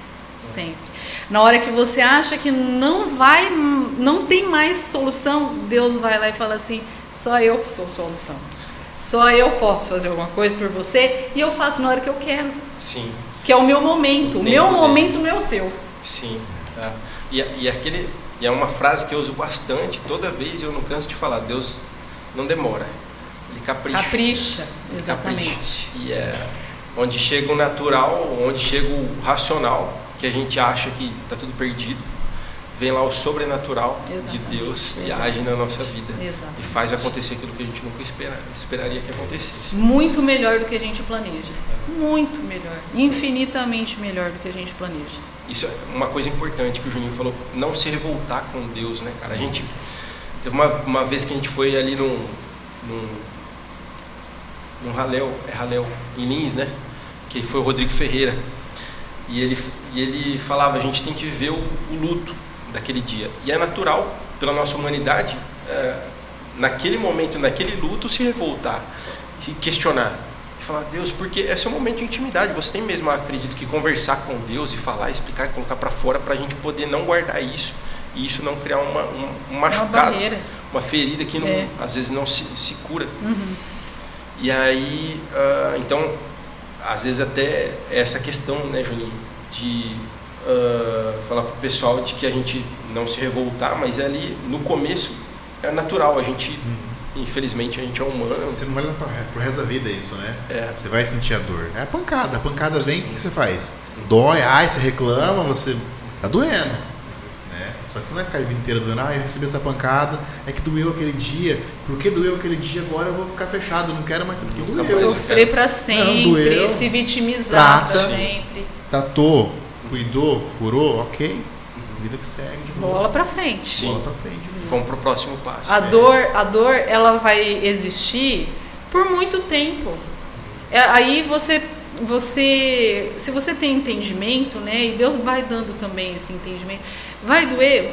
Na hora que você acha que não tem mais solução, Deus vai lá e fala assim: só eu sou solução. Só eu posso fazer alguma coisa por você, e eu faço na hora que eu quero. Sim. Que é o meu momento. O meu momento não é o seu. Sim. E é uma frase que eu uso bastante, toda vez eu não canso de falar: Deus não demora, Ele capricha. Capricha, exatamente. Capricha. E é onde chega o natural, onde chega o racional, que a gente acha que está tudo perdido, vem lá o sobrenatural de Deus e age na nossa vida. Exatamente. E faz acontecer aquilo que a gente nunca esperaria que acontecesse. Muito melhor do que a gente planeja. Muito melhor. Infinitamente melhor do que a gente planeja. Isso é uma coisa importante que o Juninho falou: não se revoltar com Deus, né, cara? A gente teve uma vez que a gente foi ali num Halel, em Lins, né? Que foi o Rodrigo Ferreira. E ele falava: a gente tem que viver o luto daquele dia. E é natural, pela nossa humanidade, naquele momento, naquele luto, se revoltar, se questionar. E falar: Deus, porque esse é um momento de intimidade. Você tem mesmo, acredito, que conversar com Deus e falar, explicar, colocar para fora, para a gente poder não guardar isso. E isso não criar um machucado, uma ferida que às vezes não se cura. Uhum. E aí, então, às vezes até essa questão, né, Juninho, de falar pro pessoal de que a gente não se revoltar, mas ali no começo é natural, a gente, infelizmente, a gente é humano. Você não vai levar pro resto da vida isso, né? Você vai sentir a dor. É a pancada vem, o que você faz? Dói, você reclama, você tá doendo. Só que você não vai ficar a vida inteira doendo: eu recebi essa pancada, é que doeu aquele dia, porque doeu aquele dia, agora eu vou ficar fechado, eu não quero mais saber, porque doeu. Sofrer pra sempre, se vitimizar pra sempre. Tratou, cuidou, curou, ok. Vida que segue de novo. Bola pra frente. Sim. Bola pra frente. Vamos pro próximo passo. A dor, ela vai existir por muito tempo. Aí se você tem entendimento, né, e Deus vai dando também esse entendimento, vai doer,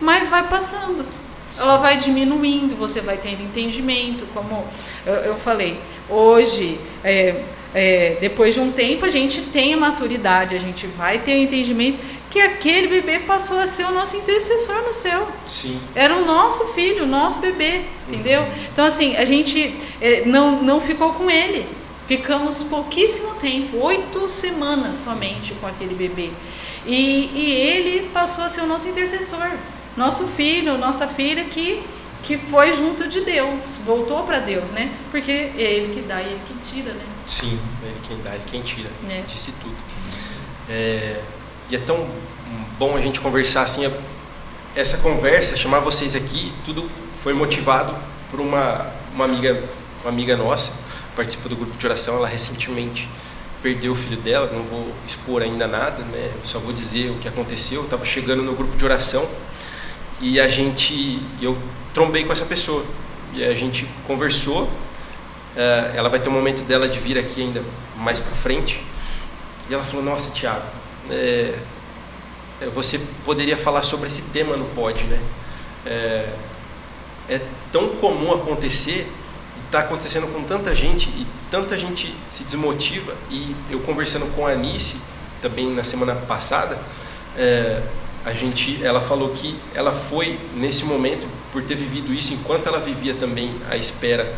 mas vai passando. Sim. Ela vai diminuindo, você vai tendo entendimento, como eu falei. Hoje, depois de um tempo, a gente tem a maturidade, a gente vai ter o entendimento que aquele bebê passou a ser o nosso intercessor no céu. Sim. Era o nosso filho, o nosso bebê, entendeu? Então, assim, a gente não ficou com ele. Ficamos pouquíssimo tempo, 8 semanas somente com aquele bebê. E ele passou a ser o nosso intercessor, nosso filho, nossa filha que foi junto de Deus, voltou para Deus, né? Porque é Ele que dá e Ele que tira, né? Sim, Ele quem dá, Ele quem tira, disse tudo. E é tão bom a gente conversar assim, essa conversa, chamar vocês aqui, tudo foi motivado por uma amiga nossa, participa do grupo de oração. Ela recentemente perdeu o filho dela, não vou expor ainda nada, né? Só vou dizer o que aconteceu. Eu estava chegando no grupo de oração e eu trombei com essa pessoa e a gente conversou. Ela vai ter um momento dela de vir aqui ainda mais para frente e ela falou: nossa, Thiago, você poderia falar sobre esse tema no pod, né? É tão comum acontecer, está acontecendo com tanta gente e tanta gente se desmotiva. E eu conversando com a Anice também na semana passada, ela falou que ela foi nesse momento, por ter vivido isso, enquanto ela vivia também à espera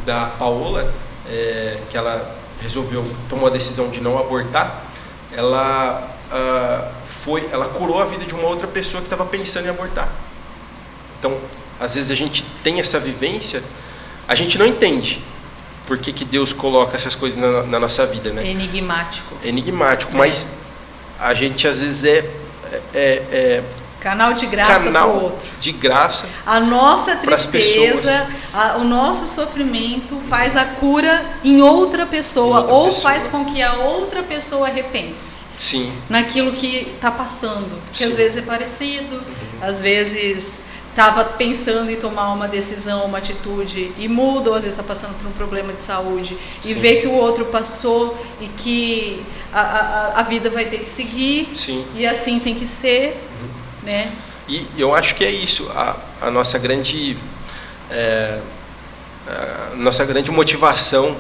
da Paola, que ela tomou a decisão de não abortar, ela curou a vida de uma outra pessoa que estava pensando em abortar. Então, às vezes a gente tem essa vivência, a gente não entende por que Deus coloca essas coisas na nossa vida, né? É enigmático. Mas a gente às vezes Canal de graça para o outro. De graça. A nossa tristeza, o nosso sofrimento faz a cura em outra pessoa, faz com que a outra pessoa repense. Sim. Naquilo que está passando. Que às vezes é parecido, às vezes estava pensando em tomar uma decisão, uma atitude e muda, ou às vezes está passando por um problema de saúde e vê que o outro passou e que a vida vai ter que seguir. Sim. E assim tem que ser, né? E eu acho que é isso, a nossa grande motivação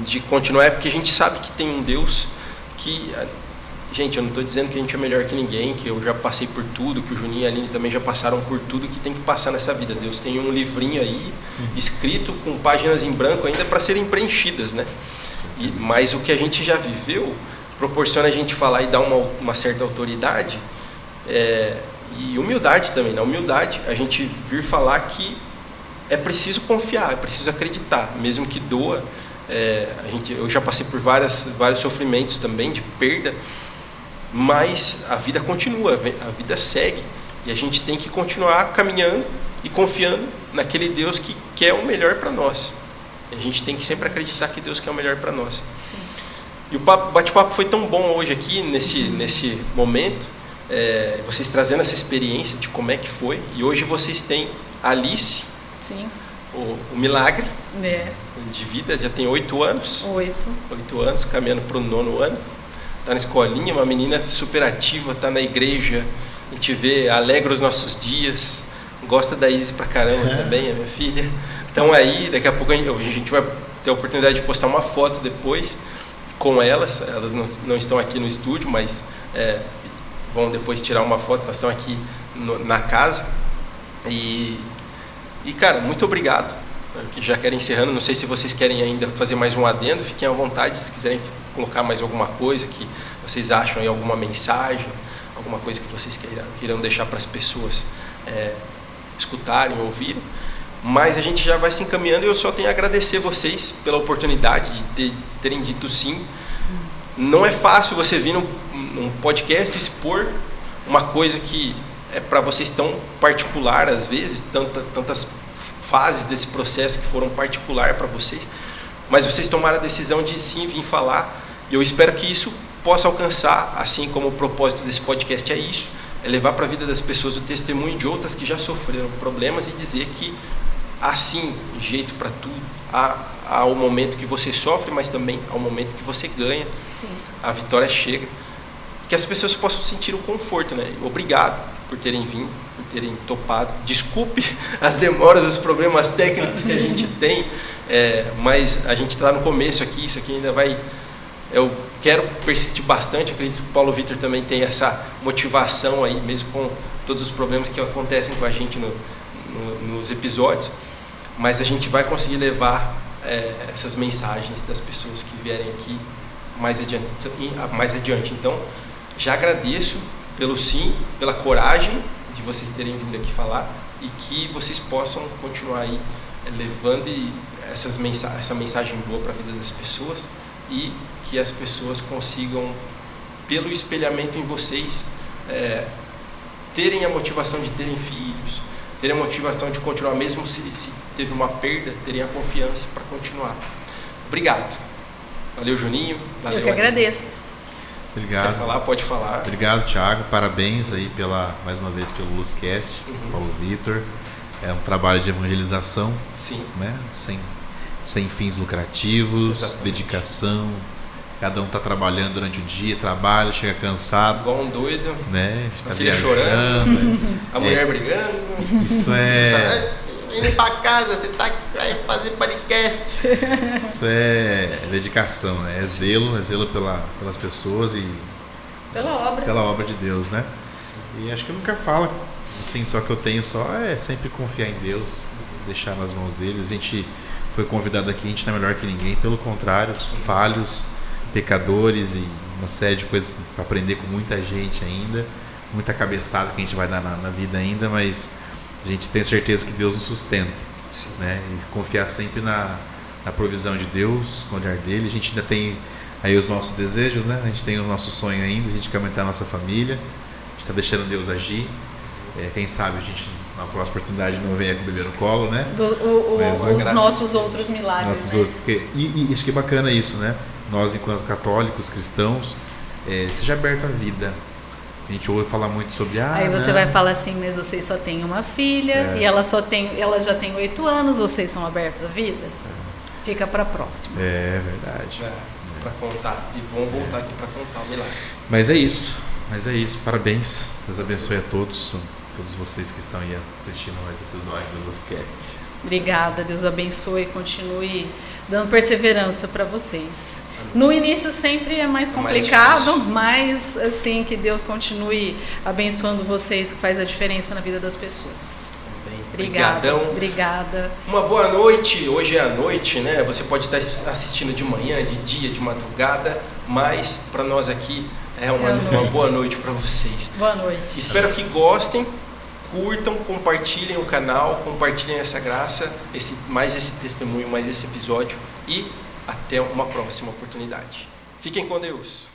de continuar é porque a gente sabe que tem um Deus que... Gente, eu não estou dizendo que a gente é melhor que ninguém, que eu já passei por tudo, que o Juninho e a Aline também já passaram por tudo que tem que passar nessa vida. Deus tem um livrinho aí, escrito com páginas em branco ainda para serem preenchidas, né? Mas o que a gente já viveu proporciona a gente falar e dar uma certa autoridade e humildade também. Na humildade, a gente vir falar que é preciso confiar, é preciso acreditar, mesmo que doa. Eu já passei por vários sofrimentos também, de perda, mas a vida continua, a vida segue e a gente tem que continuar caminhando e confiando naquele Deus que quer o melhor para nós. A gente tem que sempre acreditar que Deus quer o melhor para nós. Sim. E o bate-papo foi tão bom hoje aqui, nesse momento, vocês trazendo essa experiência de como é que foi, e hoje vocês têm a Alice, Sim. o milagre de vida, já tem 8 anos. 8 anos, caminhando para o 9º ano. Está na escolinha, uma menina super ativa, está na igreja, a gente vê, alegra os nossos dias, gosta da Izzy pra caramba também, a minha filha. Então aí, daqui a pouco a gente vai ter a oportunidade de postar uma foto depois com elas não estão aqui no estúdio, mas vão depois tirar uma foto, elas estão aqui na casa. E cara, muito obrigado. Que já quero encerrando, não sei se vocês querem ainda fazer mais um adendo, fiquem à vontade, se quiserem colocar mais alguma coisa que vocês acham aí, alguma mensagem, alguma coisa que vocês queiram deixar para as pessoas escutarem, ouvirem. Mas a gente já vai se encaminhando e eu só tenho a agradecer vocês pela oportunidade de terem dito sim. Não é fácil você vir num podcast expor uma coisa que é para vocês tão particular, às vezes, tantas fases desse processo que foram particular para vocês, mas vocês tomaram a decisão de sim vir falar, e eu espero que isso possa alcançar, assim como o propósito desse podcast é isso, é levar para a vida das pessoas o testemunho de outras que já sofreram problemas e dizer que há sim jeito para tudo, há o momento que você sofre, mas também há o momento que você ganha. Sim. A vitória chega, que as pessoas possam sentir o conforto, né? Obrigado por terem vindo, por terem topado. Desculpe as demoras, os problemas técnicos que a gente tem, mas a gente está no começo aqui, isso aqui ainda vai... Eu quero persistir bastante, acredito que o Paulo Vitor também tem essa motivação aí, mesmo com todos os problemas que acontecem com a gente nos episódios, mas a gente vai conseguir levar essas mensagens das pessoas que vierem aqui mais adiante. Então, já agradeço pelo sim, pela coragem de vocês terem vindo aqui falar e que vocês possam continuar aí levando essa mensagem boa para a vida das pessoas e que as pessoas consigam, pelo espelhamento em vocês, terem a motivação de terem filhos, terem a motivação de continuar, mesmo se teve uma perda, terem a confiança para continuar. Obrigado. Valeu, Juninho. Valeu, eu que agradeço. Obrigado. Quer falar? Pode falar. Obrigado, Thiago. Parabéns aí mais uma vez pelo Luzcast, Paulo Vitor. É um trabalho de evangelização, sim, né? Sem fins lucrativos, exatamente. Dedicação. Cada um está trabalhando durante o dia, trabalha, chega cansado. Igual um doido. Né? A filha chorando, a mulher brigando. Isso Você tá indo para casa, você vai fazer podcast. Isso é dedicação, né? É zelo pelas pessoas e pela obra de Deus, né? Sim. E acho que eu nunca falo assim, só que eu tenho sempre confiar em Deus, deixar nas mãos dele. A gente foi convidado aqui, a gente não é melhor que ninguém, pelo contrário, falhos, pecadores e uma série de coisas para aprender com muita gente ainda, muita cabeçada que a gente vai dar na vida ainda, mas a gente tem certeza que Deus nos sustenta, né? E confiar sempre na provisão de Deus, no olhar dele. A gente ainda tem aí os nossos desejos, né? A gente tem o nosso sonho ainda, a gente quer aumentar a nossa família, a gente está deixando Deus agir. Quem sabe a gente, na próxima oportunidade, não venha com o bebê no colo, né? Os nossos outros milagres. Nossos né? outros, porque, e acho que é bacana isso, né? Nós, enquanto católicos, cristãos, seja aberto à vida. A gente ouve falar muito sobre Aí você vai falar assim, mas vocês só têm uma filha e ela já tem 8 anos, vocês são abertos à vida? Fica para próxima. É verdade. Para contar. E vão voltar aqui para contar o milagre. Mas é isso. Parabéns. Deus abençoe a todos vocês que estão aí assistindo mais episódios do LuzCast. Obrigada, Deus abençoe e continue dando perseverança para vocês. No início sempre é mais complicado, mas assim, que Deus continue abençoando vocês, que faz a diferença na vida das pessoas. Obrigada. Uma boa noite. Hoje é a noite, né? Você pode estar assistindo de manhã, de dia, de madrugada, mas para nós aqui é uma boa noite para vocês. Boa noite. Espero que gostem, curtam, compartilhem o canal, compartilhem essa graça, mais esse testemunho, mais esse episódio e até uma próxima oportunidade. Fiquem com Deus.